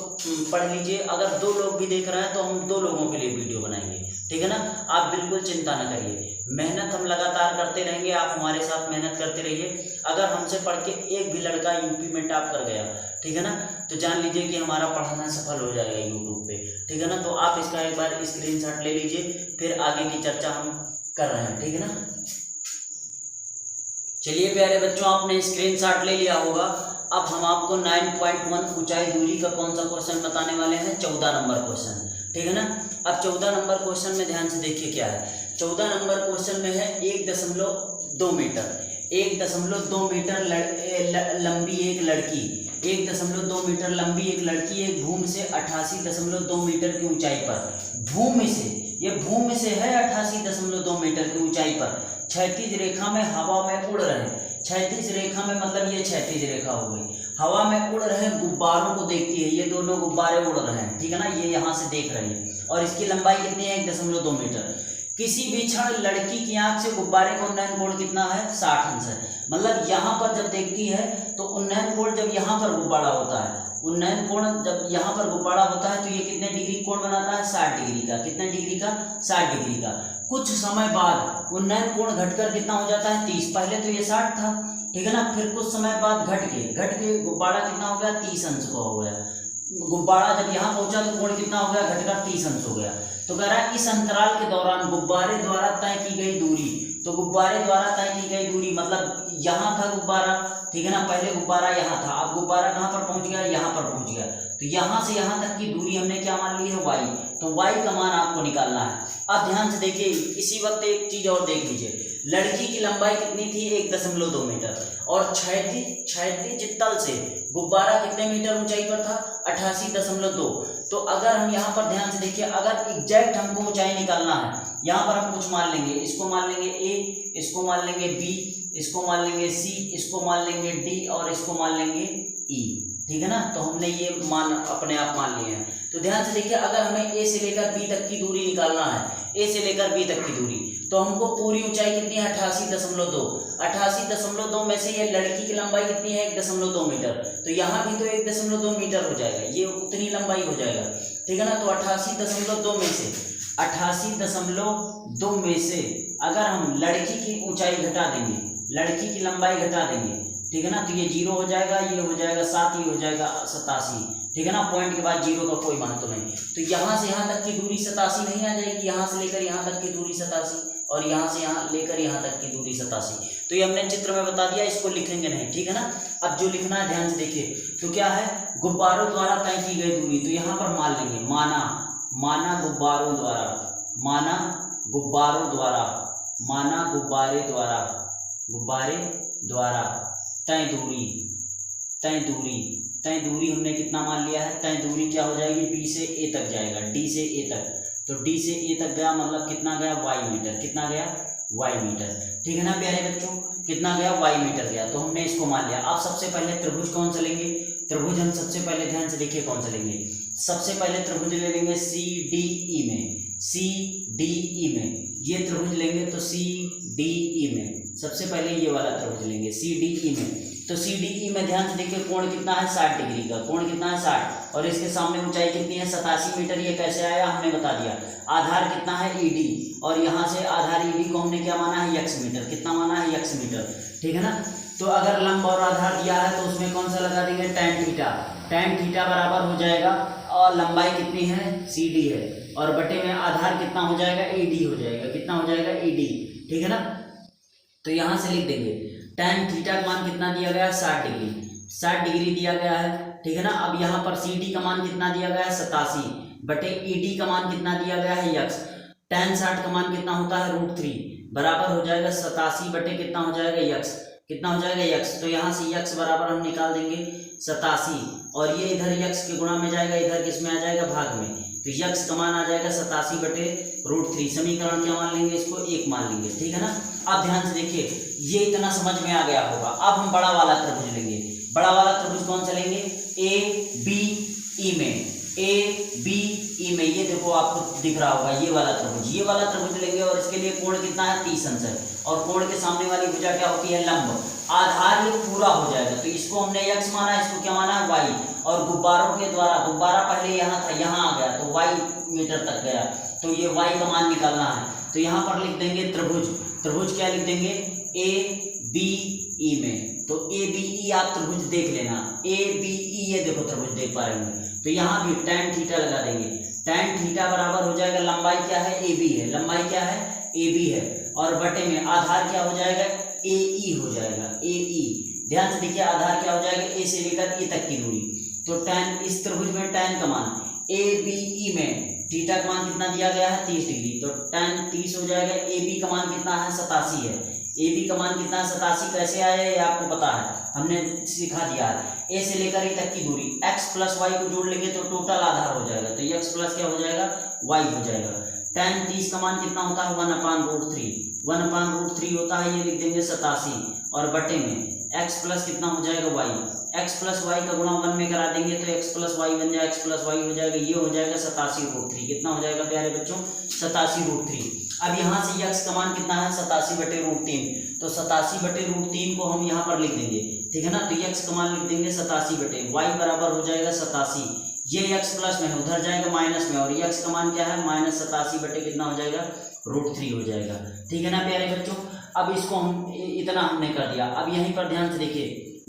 पढ़ लीजिए, अगर 2 लोग भी देख रहे हैं तो हम 2 लोगों के लिए वीडियो बनाएंगे, ठीक है ना। आप बिल्कुल चिंता न करिए, मेहनत हम लगातार करते रहेंगे, आप हमारे साथ मेहनत करते रहिए। अगर हमसे पढ़ के एक भी लड़का यूपी में टॉप कर गया, ठीक है ना, तो जान लीजिए कि हमारा पढ़ाना सफल हो जाएगा यूट्यूब पे, ठीक है ना। तो आप इसका एक बार स्क्रीनशॉट ले लीजिए, फिर आगे की चर्चा हम कर रहे हैं, ठीक है ना। चलिए प्यारे बच्चों, आपने स्क्रीनशॉट ले लिया होगा। अब हम आपको 9.1 ऊंचाई दूरी का कौन सा क्वेश्चन बताने वाले हैं, 14 नंबर क्वेश्चन, ठीक है ना। अब 14 नंबर क्वेश्चन में ध्यान से देखिए क्या है। 14 नंबर क्वेश्चन में है 1.2 मीटर, 1.2 मीटर लंबी एक लड़की, 1.2 मीटर लंबी एक लड़की एक भूमि से 88.2 मीटर की ऊंचाई पर, भूमि से, ये भूमि से है 88.2 मीटर की ऊंचाई पर क्षैतिज रेखा में हवा में उड़ रहे, क्षैतिज रेखा में मतलब ये क्षैतिज रेखा हो गई, हवा में उड़ रहे गुब्बारों को देखती है। ये दोनों गुब्बारे उड़ रहे हैं, ठीक है ना, ये यहाँ से देख रही है और इसकी लंबाई कितनी है 1.2 मीटर। किसी भी क्षण लड़की की आंख से गुब्बारे का उन्नयन कोण कितना है 60 अंश है। मतलब यहाँ पर जब देखती है तो उन्नयन कोण जब यहाँ पर गुब्बारा होता है, उन्नयन कोण जब यहाँ पर गुब्बारा होता है तो ये कितने डिग्री कोण बनाता है 60 डिग्री का, कितने डिग्री का 60 डिग्री का। कुछ समय बाद उन्नयन कोण घटकर कितना हो जाता है 30, पहले तो ये 60 था, ठीक है ना, फिर कुछ समय बाद घट के गुब्बारा कितना हो गया 30 अंश का हो गया। गुब्बारा जब यहाँ पहुंचा तो कोण कितना हो गया घटकर 30 अंश हो गया। तो कह रहा है इस अंतराल के दौरान गुब्बारे द्वारा तय की गई दूरी, तो गुब्बारे द्वारा तय की गई दूरी मतलब यहाँ था गुब्बारा, ठीक है ना, पहले गुब्बारा यहाँ था, अब गुब्बारा कहाँ पर पहुंच गया, यहाँ पर पहुंच गया। तो यहाँ से यहाँ तक की दूरी हमने क्या मान ली है y, तो y का मान आपको निकालना है। अब ध्यान से देखिए, इसी वक्त एक चीज और देख लीजिए, लड़की की लंबाई कितनी थी 1.2 मीटर और क्षैतिज तल से गुब्बारा कितने मीटर ऊंचाई पर था 88.2। तो अगर हम यहाँ पर ध्यान से देखिए, अगर एग्जैक्ट हमको ऊंचाई निकालना है, यहाँ पर हम कुछ मान लेंगे, इसको मान लेंगे a, इसको मान लेंगे b, इसको मान लेंगे c, इसको मान लेंगे d और इसको मान लेंगे e, ठीक है ना। तो हमने ये मान अपने आप मान लिए हैं। तो ध्यान से देखिए, अगर हमें a से लेकर b तक की दूरी निकालना है, a से लेकर b तक की दूरी, तो हमको पूरी ऊंचाई कितनी है 88.2, 88.2 में से ये लड़की की लंबाई कितनी है 1.2 मीटर, तो यहाँ भी तो 1.2 मीटर हो जाएगा, ये उतनी लंबाई हो जाएगा, ठीक है ना। तो 88.2 में से अगर हम लड़की की ऊंचाई घटा देंगे, लड़की की लंबाई घटा देंगे, ठीक है ना, तो ये 0 हो जाएगा, ये हो जाएगा 7, ये हो जाएगा 87, ठीक है ना। पॉइंट के बाद 0 का कोई महत्व नहीं। तो यहाँ से यहाँ तक की दूरी 87 नहीं आ जाएगी, यहाँ से लेकर यहाँ तक की दूरी 87 और यहाँ से यहाँ लेकर यहाँ तक की दूरी 87। तो ये हमने चित्र में बता दिया, इसको लिखेंगे नहीं, ठीक है ना। अब जो लिखना है ध्यान से देखिए, तो क्या है गुब्बारों द्वारा तय की गई दूरी, तो यहाँ पर मान लेंगे माना गुब्बारों द्वारा, माना गुब्बारे द्वारा तय दूरी, तय दूरी, तय दूरी हमने कितना मान लिया है, तय दूरी क्या हो जाएगी, बी से ए तक जाएगा, डी से ए तक, तो डी से ए तक गया मतलब कितना गया, वाई मीटर, कितना गया, वाई मीटर। ठीक है ना प्यारे बच्चों, कितना गया, वाई मीटर गया, तो हमने इसको मान लिया। अब सबसे पहले त्रिभुज कौन सा लेंगे, त्रिभुज हम सबसे पहले ध्यान से देखिए कौन सा लेंगे, सबसे पहले त्रिभुज ले लेंगे सी डी ई में, सी डी ई में ये त्रिभुज लेंगे, तो सी डी ई में सबसे पहले ये वाला त्रिभुज लेंगे सी डी ई में। तो सी डी ई में ध्यान से देखिए कोण कितना है, 60 डिग्री का, कोण कितना है 60, और इसके सामने ऊंचाई कितनी है, 87 मीटर। ये कैसे आया हमने बता दिया। आधार कितना है, ईडी, और यहाँ से आधार ईडी को हमने क्या माना है, यक्स मीटर, कितना माना है, यक्स मीटर। ठीक है ना। तो अगर लंब और आधार दिया है तो उसमें कौन सा लगा देंगे, टैन थीटा, टैन थीटा बराबर हो जाएगा, और लंबाई कितनी है, सी डी है, और बटे में आधार कितना हो जाएगा, ईडी हो जाएगा, कितना हो जाएगा, ईडी। ठीक है ना। तो यहाँ से लिख देंगे टैन थीटा का मान कितना दिया गया है, 60 डिग्री, 60 डिग्री दिया गया है। ठीक है ना। अब यहाँ पर सी डी का मान कितना दिया गया है, 87, बटे ईडी का मान कितना दिया गया है, यक्स। टैन 60 का मान कितना होता है, √3, बराबर हो जाएगा 87 बटे कितना हो जाएगा, यक्स, कितना हो जाएगा, यक्स। तो यहाँ से यक्स बराबर हम निकाल देंगे 87, और ये इधर यक्स के गुणा में जाएगा, इधर किस में आ जाएगा, भाग में, तो यक्स का मान आ जाएगा 87 बटे √3। समीकरण क्या मान लेंगे, इसको 1 मान लेंगे। ठीक है ना। अब ध्यान से देखिए, ये इतना समझ में आ गया होगा। अब हम बड़ा वाला त्रिभुज लेंगे। बड़ा वाला त्रिभुज कौन सा लेंगे, ए बी ई में, ए बी ई में, ये देखो आपको दिख रहा होगा ये वाला त्रिभुज, ये वाला त्रिभुज लेंगे, और इसके लिए कोण कितना है, 30 अंश है, और कोण के सामने वाली भुजा क्या होती है, लंब। आधार ये पूरा हो जाएगा, तो इसको हमने x माना, इसको क्या माना है, y, और गुब्बारों के द्वारा, गुब्बारा पहले यहाँ था, यहाँ आ गया, तो y मीटर तक गया, तो ये y का मान निकालना है। तो यहाँ पर लिख देंगे त्रिभुज, त्रिभुज क्या लिख देंगे, ए बी ई में, तो ए बी ई आप त्रिभुज देख लेना, ए बी ई ये देखो त्रिभुज देख पा रहे होंगे। तो यहाँ भी टैन थीटा लगा देंगे, टैन थीटा बराबर हो जाएगा, लंबाई क्या है, ए बी है, लंबाई क्या है, ए बी है, और बटे में आधार क्या हो जाएगा, ए ई हो जाएगा, ए ई। ध्यान से देखिए, आधार क्या हो जाएगा, ए से लेकर ए तक की दूरी। तो टैन, इस त्रिभुज में टैन का मान, ए बी ई में थीटा का मान कितना दिया गया है, 30 डिग्री, तो टैन 30 हो जाएगा। ए बी का मान कितना है, 87 है, ए बी का मान कितना है, 87। कैसे आया ये आपको पता है, हमने सिखा दिया है। ए से लेकर ए तक की दूरी, x प्लस वाई को जोड़ लेंगे तो टोटल आधार हो जाएगा, तो x प्लस क्या हो जाएगा, y हो जाएगा। टैन 30 का मान कितना होता है, 1/√3, 1/√3 होता है, ये लिख देंगे 87, और बटे में x प्लस कितना हो जाएगा, y, x प्लस वाई का गुणा 1 में करा देंगे तो x प्लस वाई बन जाएगा, x प्लस वाई हो जाएगा, ये हो जाएगा 87√3। कितना हो जाएगा प्यारे बच्चों, 87√3। अब यहाँ से x का मान कितना है, 87/√3, तो 87/√3 को हम यहाँ पर लिख देंगे। ठीक है ना। तो x का मान लिख देंगे 87 बटे, y बराबर हो जाएगा 87, ये x प्लस में है, उधर जाएगा माइनस में, और x का मान क्या है, -87 बटे कितना हो जाएगा, √3 हो जाएगा। ठीक है ना प्यारे बच्चों। अब इसको हम इतना हमने कर दिया। अब यहीं पर ध्यान से देखिए,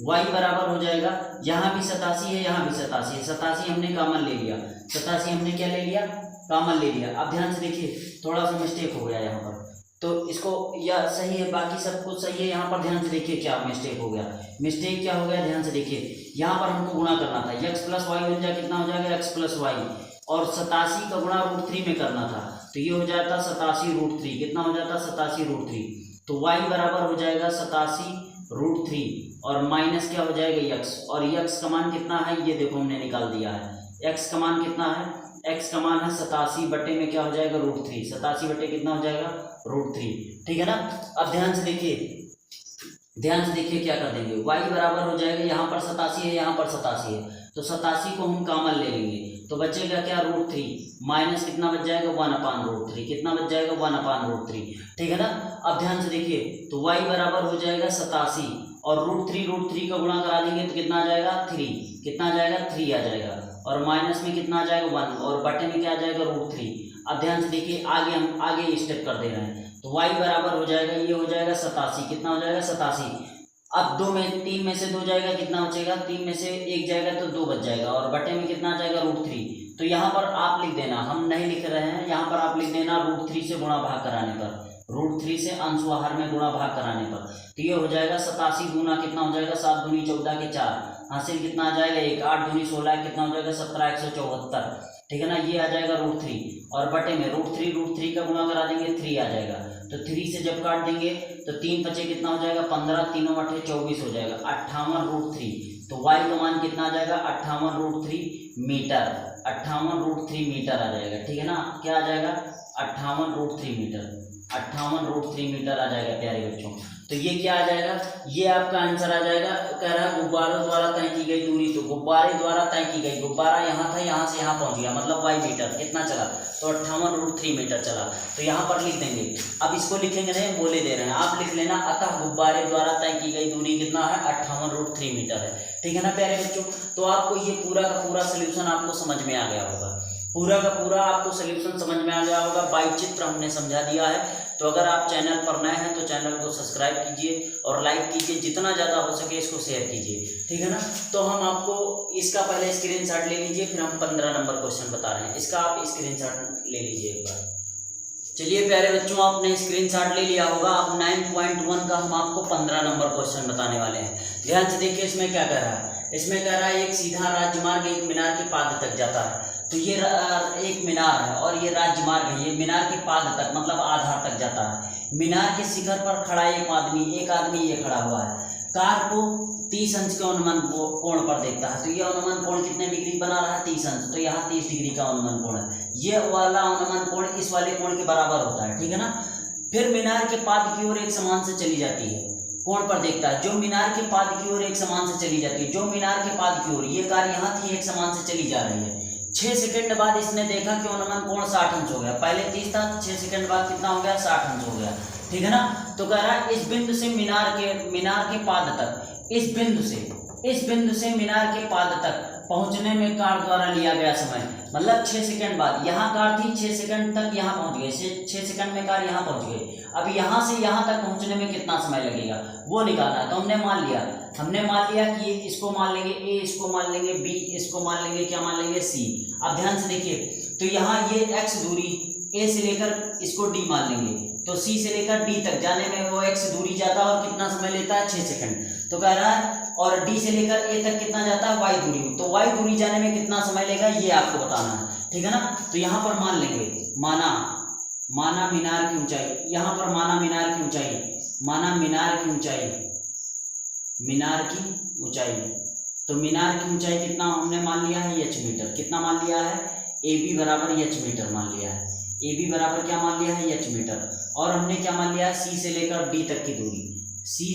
y बराबर हो जाएगा, यहाँ भी 87 है, यहाँ भी 87 है, 87 हमने कॉमन ले लिया, 87 हमने क्या ले लिया, कॉमन ले लिया। अब ध्यान से देखिए, थोड़ा सा मिस्टेक हो गया यहाँ पर, तो इसको, या सही है, बाकी सब कुछ सही है, यहाँ पर ध्यान से देखिए क्या मिस्टेक हो गया। मिस्टेक क्या हो गया, ध्यान से देखिए, यहाँ पर हमको गुणा करना था, x प्लस वाई बन जाए, कितना हो जाएगा, x प्लस वाई, और 87 का गुणा √3 में करना था, तो ये हो जाता 87√3, कितना हो जाता 87√3, तो y बराबर हो जाएगा 87√3, और माइनस क्या हो जाएगा, x, और x का मान कितना है, ये देखो हमने निकाल दिया है, x का मान कितना है, x का मान है 87 बटे में क्या हो जाएगा, √3, 87 बटे कितना हो जाएगा, √3। ठीक है ना। अब ध्यान से देखिए, ध्यान से देखिए क्या कर देंगे, y बराबर हो जाएगा, यहाँ पर 87 है, यहाँ पर 87 है, तो 87 को हम कॉमन ले लेंगे, तो बचेगा क्या, √3, माइनस कितना बच जाएगा, 1/√3, कितना बच जाएगा, 1/√3। ठीक है ना। अब ध्यान से देखिए, तो y बराबर हो जाएगा 87, और √3 का गुणा करा देंगे तो कितना आ जाएगा, 3, कितना आ जाएगा, 3 आ जाएगा, और माइनस में कितना आ जाएगा, 1, और बटे में क्या आ जाएगा, √3। अब ध्यान से देखिए, आगे हम आगे स्टेप कर दे रहे हैं, तो y बराबर हो जाएगा, ये हो जाएगा 87, कितना हो जाएगा, 87। अब 3 में से 2 जाएगा, कितना बचेगा, 3 में से 1 जाएगा तो 2 बच जाएगा, और बटे में कितना आ जाएगा, √3। तो यहाँ पर आप लिख देना, हम नहीं लिख रहे हैं, यहाँ पर आप लिख देना √3 से गुणा भाग कराने पर, √3 से अंश बाहर में गुणा भाग कराने पर, तो ये हो जाएगा 87 गुना कितना हो जाएगा, 7 दूनी 14 के 4, हासिल कितना आ जाएगा 1, 8 दूनी 16, कितना हो जाएगा 17, 174। ठीक है ना, ये आ जाएगा √3 और बटे में √3 का गुणा करा देंगे 3 आ जाएगा। तो 3 से जब काट देंगे तो 3 बचे कितना हो जाएगा 15, 3 8 24 हो जाएगा 58 √3। तो y का मान कितना आ जाएगा 58 √3 मीटर, 58 √3 मीटर आ जाएगा। ठीक है ना, क्या आ जाएगा 58 √3 मीटर, 58 √3 मीटर आ जाएगा प्यारे बच्चों। तो ये क्या आ जाएगा, ये आपका आंसर आ जाएगा। कह रहा है गुब्बारों द्वारा तय की गई दूरी, तो गुब्बारे द्वारा तय की गई, गुब्बारा यहाँ था, यहाँ से यहाँ पहुँच गया, मतलब y मीटर कितना चला, तो 58 √3 मीटर चला। तो यहाँ पर लिख देंगे, अब इसको लिखेंगे नहीं, बोले दे रहे हैं, आप लिख लेना, अतः गुब्बारे द्वारा तय की गई दूरी कितना है 58 √3 मीटर है। ठीक है ना प्यारे बच्चों, तो आपको ये पूरा का पूरा सोल्यूशन आपको समझ में आ गया होगा, पूरा का पूरा आपको सोल्यूशन समझ में आ गया होगा, बाई चित्र हमने समझा दिया है। तो अगर आप चैनल पर नए हैं तो चैनल को सब्सक्राइब कीजिए और लाइक कीजिए, जितना ज़्यादा हो सके इसको शेयर कीजिए। ठीक है ना, तो हम आपको इसका पहले स्क्रीनशॉट ले लीजिए, फिर हम 15 नंबर क्वेश्चन बता रहे हैं, इसका आप स्क्रीनशॉट ले लीजिए एक बार। चलिए प्यारे बच्चों, आपने स्क्रीनशॉट ले लिया होगा। अब 9.1 का हम आपको 15 नंबर क्वेश्चन बताने वाले हैं। ध्यान से देखिए, इसमें क्या कह रहा है, इसमें कह रहा है एक सीधा राजमार्ग एक मीनार के पाद तक जाता है। तो ये एक मीनार है और ये राजमार्ग है, ये मीनार के पाद तक मतलब आधार तक जाता है। मीनार के शिखर पर खड़ा एक आदमी ये खड़ा हुआ है, कार को 30 अंश के अनुमान कोण पर देखता है। तो ये अनुमान कोण कितने डिग्री बना रहा है 30 अंश, तो यहाँ 30 डिग्री का अनुमान कोण है। ये वाला अनुमान कोण इस वाले कोण के बराबर होता है। ठीक है ना, फिर मीनार के पाद की ओर एक समान से चली जाती है, कोण पर देखता है, जो मीनार के पाद की ओर एक समान से चली जाती है, जो मीनार के पाद की ओर, ये कार यहाँ थी, एक समान से चली जा रही है। 6 सेकंड बाद इसने देखा कि अनुमान कोण 60 अंश हो गया, पहले 30 था, 6 सेकंड बाद कितना हो गया 60 अंश हो गया। ठीक है ना, तो कह रहा है इस बिंदु से मीनार के पाद तक, इस बिंदु से मीनार के पाद तक पहुंचने में कार द्वारा लिया गया समय, मतलब 6 सेकंड बाद, यहाँ कार थी 6 सेकंड तक यहाँ पहुंच गए, 6 सेकंड में कार यहाँ पहुंच गई। अब यहाँ से यहाँ तक पहुंचने में कितना समय लगेगा वो निकालना है। तो हमने मान लिया कि इसको मान लेंगे ए, इसको मान लेंगे बी, इसको मान लेंगे क्या मान लेंगे सी। अब ध्यान से देखिए, तो यहाँ ये x दूरी ए से लेकर इसको डी मान लेंगे, तो सी से लेकर डी तक जाने में वो x दूरी जाता है और कितना समय लेता है 6 सेकंड। तो कह रहा है और डी से लेकर ए तक कितना जाता है y दूरी, तो y दूरी जाने में कितना समय लेगा ये आपको बताना है। ठीक है ना, तो यहाँ पर मान लेंगे, माना मीनार की ऊंचाई, यहाँ पर माना मीनार की ऊंचाई, माना मीनार की ऊंचाई, मीनार की ऊंचाई, तो मीनार की ऊंचाई कितना हमने मान लिया है h मीटर, कितना मान लिया है ए बी बराबर h मीटर मान लिया है, ए बी बराबर क्या मान लिया है h मीटर। और हमने क्या मान लिया है सी से लेकर डी तक की दूरी, सी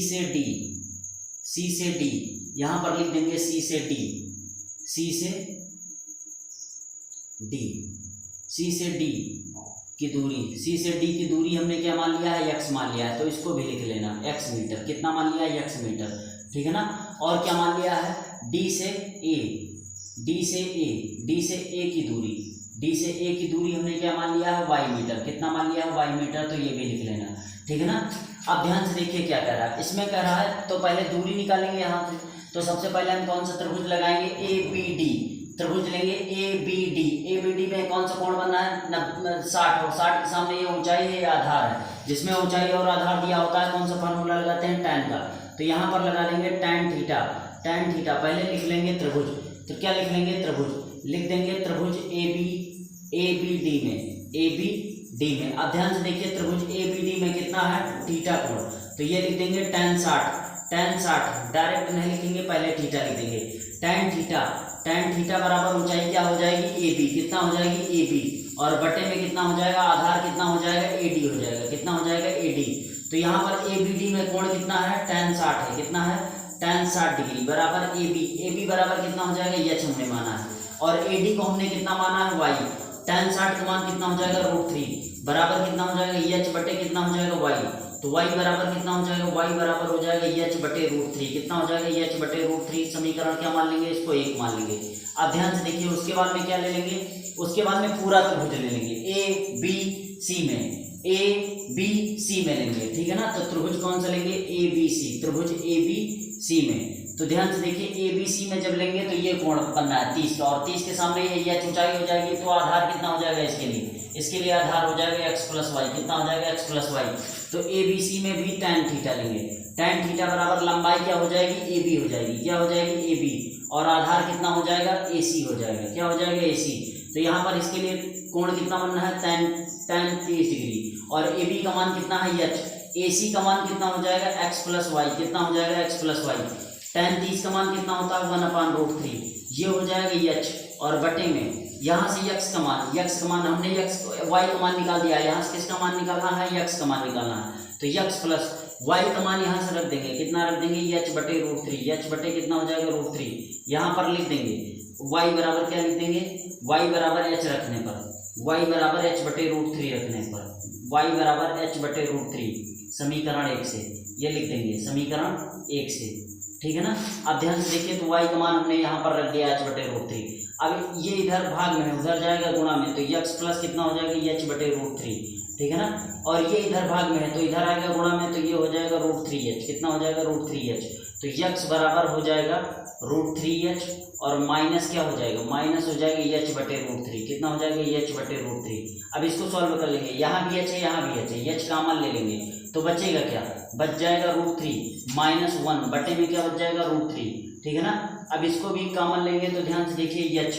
से डी, यहाँ पर लिख देंगे सी से डी की दूरी हमने क्या मान लिया है x मान लिया है, तो इसको भी लिख लेना x मीटर, कितना मान लिया है x मीटर। ठीक है ना, और क्या मान लिया है डी से ए की दूरी हमने क्या मान लिया है y मीटर, कितना मान लिया है y मीटर, तो ये भी लिख लेना। ठीक है ना, अब ध्यान से देखिए क्या कह रहा है, इसमें कह रहा है तो पहले दूरी निकालेंगे यहाँ से। तो सबसे पहले हम कौन सा त्रिभुज लगाएंगे, ABD त्रिभुज लेंगे, ABD में कौन सा कोण बनना है 60, और 60 के सामने ये ऊंचाई है, ये आधार है, जिसमें ऊंचाई और आधार दिया होता है, कौन सा फार्मूला लगाते हैं tan का। तो यहाँ पर लगा लेंगे tan थीटा, पहले लिख लेंगे त्रिभुज, तो क्या लिख लेंगे त्रिभुज, लिख देंगे त्रिभुज ABD में। अब ध्यान से देखिए त्रिभुज ABD में कितना है थीटा कोण, तो ये लिख देंगे tan 60, डायरेक्ट नहीं लिखेंगे, पहले थीटा लिख देंगे, tan थीटा बराबर ऊंचाई क्या हो जाएगी AB, कितना हो जाएगी AB, और बटे में कितना हो जाएगा आधार, कितना हो जाएगा AD हो जाएगा, कितना हो जाएगा AD। तो यहाँ पर ABD में कोण कितना है tan 60 है, कितना है tan 60 डिग्री बराबर AB बराबर कितना हो जाएगा h हमने माना है, और AD को हमने कितना माना है y। tan 60 का मान कितना हो जाएगा √3 बराबर कितना हो जाएगा h बटे कितना हो जाएगा y, तो y बराबर कितना हो जाएगा, y बराबर हो जाएगा h बटे √3, कितना हो जाएगा h बटे √3। समीकरण क्या मान लेंगे, इसको 1 मान लेंगे। अब ध्यान से देखिए, उसके बाद में क्या ले लेंगे, उसके बाद में पूरा त्रिभुज ले लेंगे ABC में लेंगे। ठीक है ना, तो त्रिभुज कौन सा लेंगे ABC, त्रिभुज ABC में। तो ध्यान से देखिए ABC में जब लेंगे तो ये कोण बनना है 30 और 30 के सामने ये ऊंचाई हो जाएगी, तो आधार कितना हो जाएगा इसके लिए आधार हो जाएगा x + y, कितना हो जाएगा x + y। तो ABC में भी tan थीटा लेंगे, tan थीटा बराबर लंबाई क्या हो जाएगी AB हो जाएगी, क्या हो जाएगी AB, और आधार कितना हो जाएगा AC हो जाएगा, क्या हो जाएगा AC। तो यहाँ पर इसके लिए कोण कितना बनना है, tan 30 डिग्री। और ए बी का मान कितना है एच, ए सी का मान कितना हो जाएगा एक्स प्लस वाई, कितना हो जाएगा एक्स प्लस वाई। tan 30 का मान कितना होता है 1/√3, ये हो जाएगा एच। और बटे में यहाँ से यक्स का मान हमने यक्स वाई का मान निकाल दिया, यहाँ से किसका मान निकालना है, यक्स का मान निकालना है। तो यक्स प्लस वाई का मान यहाँ से रख देंगे, कितना रख देंगे h/√3, h बटे कितना हो जाएगा √3, यहाँ पर लिख देंगे y बराबर क्या लिख देंगे, y बराबर h रखने पर, y बराबर h/√3 रखने पर, y बराबर h/√3 समीकरण 1 से ये लिख देंगे, समीकरण 1 से, ठीक है ना। अब ध्यान से देखिए, तो y का मान हमने यहाँ पर रख दिया h/√3। अब ये इधर भाग में है, उधर जाएगा गुणा में, तो x प्लस कितना हो जाएगा h/√3, ठीक है ना। और ये इधर भाग में है तो इधर आएगा गुणा में, तो ये हो जाएगा √3h, कितना हो जाएगा √3h। तो x बराबर हो जाएगा √3h और माइनस क्या हो जाएगा, माइनस हो जाएगा h/√3, कितना हो जाएगा h/√3। अब इसको सॉल्व कर लेंगे, यहाँ भी h है यहाँ भी h है, h कॉमन ले लेंगे तो बचेगा क्या, बच जाएगा √3 माइनस 1 बटे में क्या बच जाएगा √3, ठीक है ना। अब इसको भी कॉमन लेंगे तो ध्यान से देखिए h,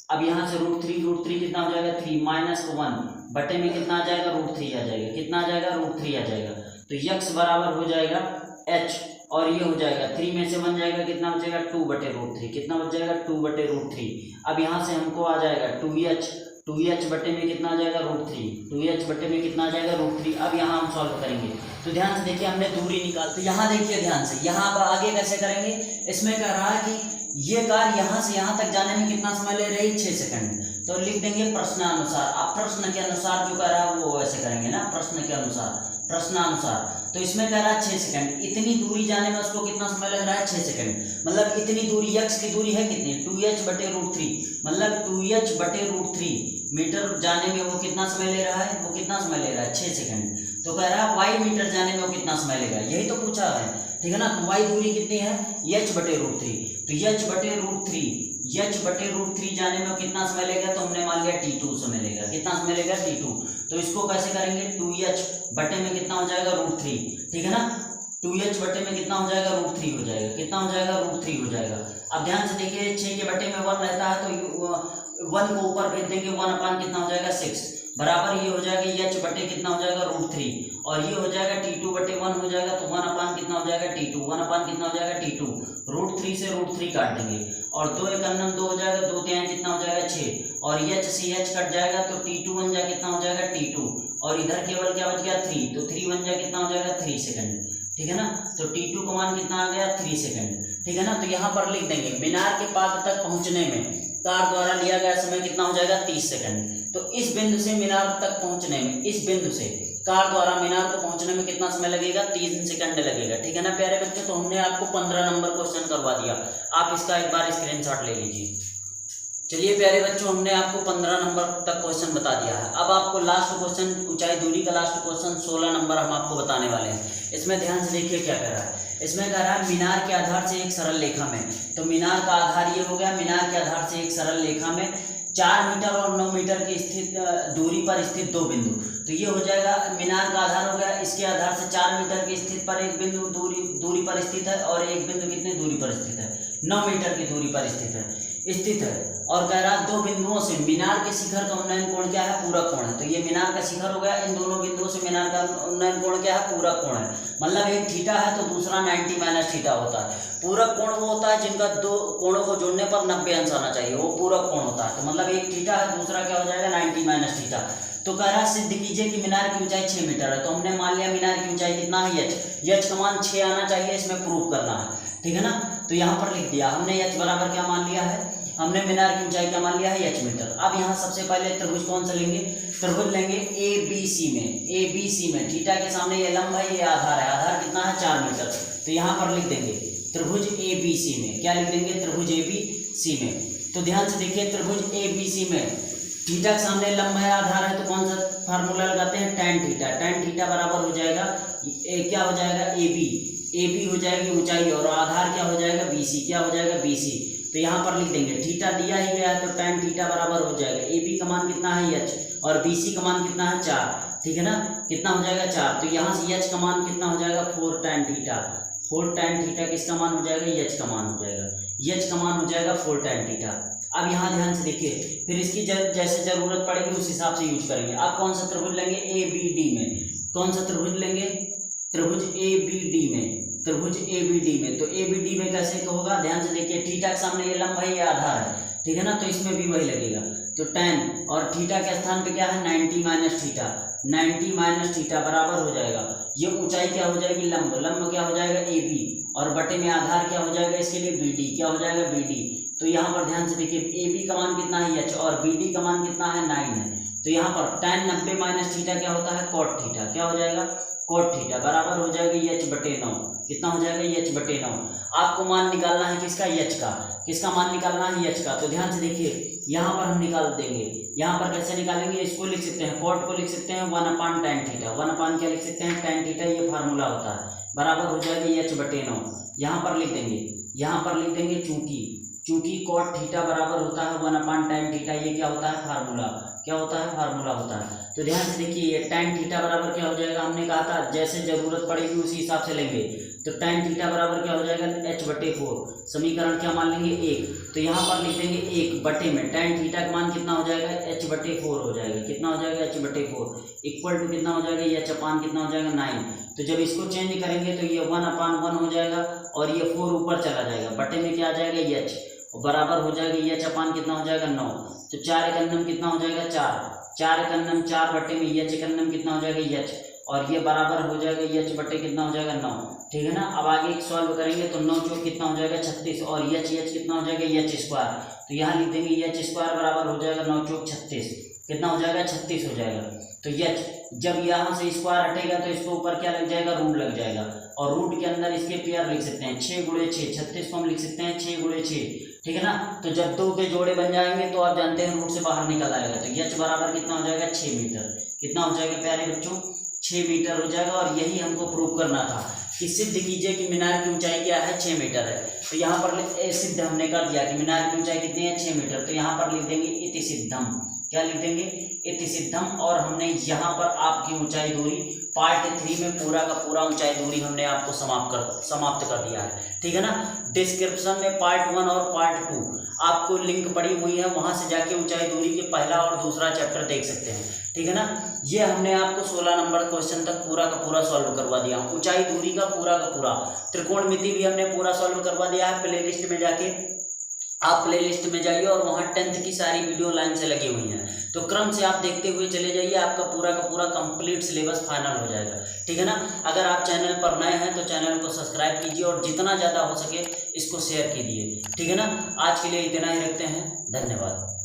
अब यहाँ से √3 कितना हो जाएगा 3 माइनस 1 बटे में कितना आ जाएगा √3 आ जाएगा, कितना आ जाएगा √3 आ जाएगा। तो x बराबर हो जाएगा h और ये हो जाएगा 3 में से 1 जाएगा, कितना बचेगा 2/√3, कितना बच जाएगा 2/√3। अब यहाँ से हमको आ जाएगा 2h बटे में कितना आ जाएगा √3, 2h बटे में कितना आ जाएगा √3। अब यहाँ हम सॉल्व करेंगे तो ध्यान से देखिए, हमने दूरी निकाल, तो यहाँ देखिए ध्यान से, यहाँ पर आगे कैसे करेंगे, इसमें कह रहा है कि ये कार यहाँ से यहाँ तक जाने में कितना समय ले रही है 6 सेकंड, तो लिख देंगे प्रश्नानुसार। अब प्रश्न के अनुसार जो कह रहा है वो वैसे करेंगे ना, प्रश्न के अनुसार, प्रश्नानुसार। तो इसमें कह रहा है 6 सेकंड, इतनी दूरी जाने में उसको कितना समय लग रहा है 6 सेकंड, मतलब इतनी दूरी x की दूरी है कितनी, 2h/√3, मतलब 2h/√3 मीटर जाने में वो कितना समय ले रहा है, वो कितना समय ले रहा है 6 सेकंड। तो कह रहा है y मीटर जाने में वो कितना समय लेगा, यही तो पूछा है, ठीक है ना। तो y दूरी कितनी है h/√3, तो h/√3 जाने में कितना समय लेगा, तो हमने मान लिया t2 समय लेगा, कितना समय लेगा t2। तो इसको कैसे करेंगे, 2h बटे में कितना हो जाएगा √3, ठीक है ना। 2h बटे में कितना हो जाएगा √3 हो जाएगा, कितना हो जाएगा √3 हो जाएगा। अब ध्यान से देखिए 6 के बटे में 1 रहता है तो 1 को ऊपर भेज देंगे, 1 कितना हो जाएगा 6 बराबर ये हो जाएगा h बटे कितना हो जाएगा √3 और ये हो जाएगा t2/1 हो जाएगा, तो 1 कितना हो जाएगा t2, 1 कितना हो जाएगा t2, √3 से √3 काट देंगे और 2 × 9 2 हो जाएगा, 2 × 3 कितना हो जाएगा 6 और h से h कट जाएगा तो t2 बन जाएगा कितना हो जाएगा t2 और इधर केवल क्या बच गया 3, तो 3 बन जाएगा कितना हो जाएगा 3 सेकंड, ठीक है ना। तो t2 का मान कितना आ गया 3 सेकंड, ठीक है ना। तो यहाँ पर लिख देंगे मीनार के पाद तक पहुँचने में कार द्वारा लिया गया समय कितना हो जाएगा 30 सेकंड। तो इस बिंदु से मीनार तक पहुंचने में, इस बिंदु से कार द्वारा मीनार को पहुंचने में कितना समय लगेगा 3 सेकंड लगेगा, ठीक है ना प्यारे बच्चों। तो हमने आपको 15 नंबर क्वेश्चन करवा दिया, आप इसका एक बार स्क्रीनशॉट ले लीजिए। चलिए प्यारे बच्चों, हमने आपको 15 नंबर तक क्वेश्चन बता दिया है। अब आपको लास्ट क्वेश्चन, ऊंचाई दूरी का लास्ट क्वेश्चन 16 नंबर हम आपको बताने वाले हैं। इसमें ध्यान से देखिए क्या कह रहा है, इसमें कह रहा है मीनार के आधार से एक सरल रेखा में, तो मीनार का आधार ये हो गया, मीनार के आधार से एक सरल रेखा में 4 मीटर और 9 मीटर की स्थित दूरी पर स्थित 2 बिंदु, तो ये हो जाएगा मीनार का आधार हो गया, इसके आधार से 4 मीटर की स्थित पर एक बिंदु दूरी पर स्थित है और एक बिंदु कितने दूरी पर स्थित है 9 मीटर की दूरी पर स्थित है और कह रहा 2 बिंदुओं से मीनार के शिखर का उन्नयन कोण क्या है, पूरक कोण है। तो ये मीनार का शिखर हो गया, इन दोनों बिंदुओं से मीनार का उन्नयन कोण क्या है, पूरक कोण है। मतलब एक थीटा है तो दूसरा 90 - थीटा होता है। पूरक कोण वो होता है जिनका 2 कोणों को जोड़ने पर 90 अंश आना चाहिए, वो पूरक कोण होता है। तो मतलब एक थीटा है, दूसरा क्या हो जाएगा 90 - थीटा। तो कह रहा सिद्ध कीजिए कि मीनार की ऊंचाई 6 मीटर है। तो हमने मान लिया मीनार की ऊंचाई कितना है h का मान 6 आना चाहिए, इसमें प्रूफ करना है, ठीक है ना। तो यहाँ पर लिख दिया हमने h बराबर क्या मान लिया है, हमने मीनार की ऊंचाई क्या मान लिया है h मीटर। अब यहाँ सबसे पहले त्रिभुज कौन सा लेंगे, त्रिभुज लेंगे ABC में थीटा के सामने ये लंब है, ये आधार है, आधार कितना है 4 मीटर। तो यहाँ पर लिख देंगे त्रिभुज ABC में, क्या लिख देंगे त्रिभुज ABC में। तो ध्यान से देखिए त्रिभुज ABC में थीटा के सामने लंब है, आधार है, तो कौन सा फार्मूला लगाते हैं tan थीटा बराबर हो जाएगा क्या हो जाएगा AB हो जाएगी ऊंचाई और आधार क्या हो जाएगा BC, क्या हो जाएगा BC। तो यहाँ पर लिख देंगे थीटा दिया ही गया है तो tan थीटा बराबर हो जाएगा AB का मान कितना है h और BC का मान कितना है 4, ठीक है ना, कितना हो जाएगा 4। तो यहाँ से h का मान कितना हो जाएगा 4 tan थीटा किसका मान हो जाएगा h का मान हो जाएगा, h का मान हो जाएगा 4 tan थीटा। अब यहाँ ध्यान से देखिए, फिर इसकी जैसे जरूरत पड़ेगी उस हिसाब से यूज करेंगे। आप कौन सा त्रिभुज लेंगे, ए बी डी में, कौन सा त्रिभुज लेंगे, त्रिभुज ए बी डी में, त्रिभुज ए बी डी में। तो ए बी डी में कैसे होगा, ध्यान से देखिए, थीटा के सामने ये लंब है, ये आधार है, ठीक है ना, तो इसमें भी वही लगेगा। तो tan और थीटा के स्थान पे क्या है 90 माइनस थीटा, 90 माइनस थीटा बराबर हो जाएगा, ये ऊंचाई क्या हो जाएगी लंब, लंब क्या हो जाएगा ए बी, और बटे में आधार क्या हो जाएगा इसके लिए बी डी, क्या हो जाएगा बी डी। तो यहाँ पर ध्यान से देखिए, ए बी का मान कितना है h और बी डी का मान कितना है 9 है। तो यहाँ पर tan 90 माइनस थीटा क्या होता है cot थीटा, क्या हो जाएगा cot थीटा बराबर हो जाएगा h बटे 9, कितना हो जाएगा h बटे 9। आपको मान निकालना है किसका, h का, किसका मान निकालना है h का। तो ध्यान से देखिए, यहाँ पर हम निकाल देंगे, यहाँ पर कैसे निकालेंगे, इसको लिख सकते हैं cot को लिख सकते हैं 1/tan थीटा, 1 क्या लिख सकते हैं tan थीटा, ये फार्मूला होता है, बराबर हो जाएगा h बटे 9। यहाँ पर लिख देंगे, यहाँ पर लिख देंगे चूंकि cot थीटा बराबर होता है 1/tan थीटा, ये क्या होता है फार्मूला, क्या होता है फार्मूला होता है। तो ध्यान से देखिए, ये tan थीटा बराबर क्या हो जाएगा, हमने कहा था जैसे जरूरत पड़ेगी उसी हिसाब से लेंगे। तो tan थीटा बराबर क्या हो जाएगा h बटे 4, समीकरण क्या मान लेंगे 1। तो यहाँ पर लिख देंगे 1 बटे में tan थीटा का मान कितना हो जाएगा h बटे 4 हो जाएगा, कितना हो जाएगा h बटे 4 इक्वल टू कितना हो जाएगा h अपान कितना हो जाएगा 9। तो जब इसको चेंज करेंगे तो ये 1/1 हो जाएगा और ये 4 ऊपर चला जाएगा, बटे में क्या आ जाएगा h, बराबर हो जाएगा h अपान कितना हो जाएगा 9। तो 4 एकन्नम कितना हो जाएगा 4, 4 एकन्नम 4 बटे में h एकन्नम कितना हो जाएगा h, और ये बराबर हो जाएगा h बटे कितना हो जाएगा 9, ठीक है ना। अब आगे एक सॉल्व करेंगे तो 9 चौक कितना हो जाएगा 36 और h कितना हो जाएगा h स्क्वायर। तो यहाँ लिख देंगे h स्क्वायर बराबर हो जाएगा 9 चौक 36, कितना हो जाएगा 36 हो जाएगा। तो h जब यहाँ से स्क्वायर हटेगा तो इसको ऊपर क्या लग जाएगा रूट लग जाएगा, और रूट के अंदर इसके पेयर लिख सकते हैं 6 गुणे 6, 36 को हम लिख सकते हैं 6 गुणे 6, ठीक है ना। तो जब दो के जोड़े बन जाएंगे तो आप जानते हैं रूट से बाहर निकल आएगा। तो h बराबर कितना हो जाएगा 6 मीटर, कितना हो जाएगा प्यारे बच्चों 6 मीटर हो जाएगा। और यही हमको प्रूव करना था कि सिद्ध कीजिए कि मीनार की ऊंचाई क्या है 6 मीटर है। तो यहाँ पर सिद्ध हमने कर दिया कि मीनार की ऊंचाई कितनी है 6 मीटर। तो यहाँ पर लिख देंगे इति सिद्धम, क्या लिख देंगे इति सिद्धम। और हमने यहाँ पर आपकी ऊंचाई दूरी पार्ट 3 में पूरा का पूरा ऊंचाई दूरी हमने आपको समाप्त कर दिया है, ठीक है ना। डिस्क्रिप्शन में पार्ट 1 और पार्ट 2 आपको लिंक पड़ी हुई है, वहां से जाके ऊंचाई दूरी के पहला और दूसरा चैप्टर देख सकते हैं, ठीक है ना। ये हमने आपको 16 नंबर क्वेश्चन तक पूरा का पूरा सॉल्व करवा दिया, ऊंचाई दूरी का पूरा त्रिकोणमिति भी हमने पूरा सॉल्व करवा दिया है। प्लेलिस्ट में जाके आप प्लेलिस्ट में जाइए और वहाँ 10th की सारी वीडियो लाइन से लगी हुई हैं, तो क्रम से आप देखते हुए चले जाइए, आपका पूरा का पूरा कंप्लीट सिलेबस फाइनल हो जाएगा, ठीक है ना। अगर आप चैनल पर नए हैं तो चैनल को सब्सक्राइब कीजिए और जितना ज़्यादा हो सके इसको शेयर कीजिए, ठीक है ना। आज के लिए इतना ही रखते हैं, धन्यवाद।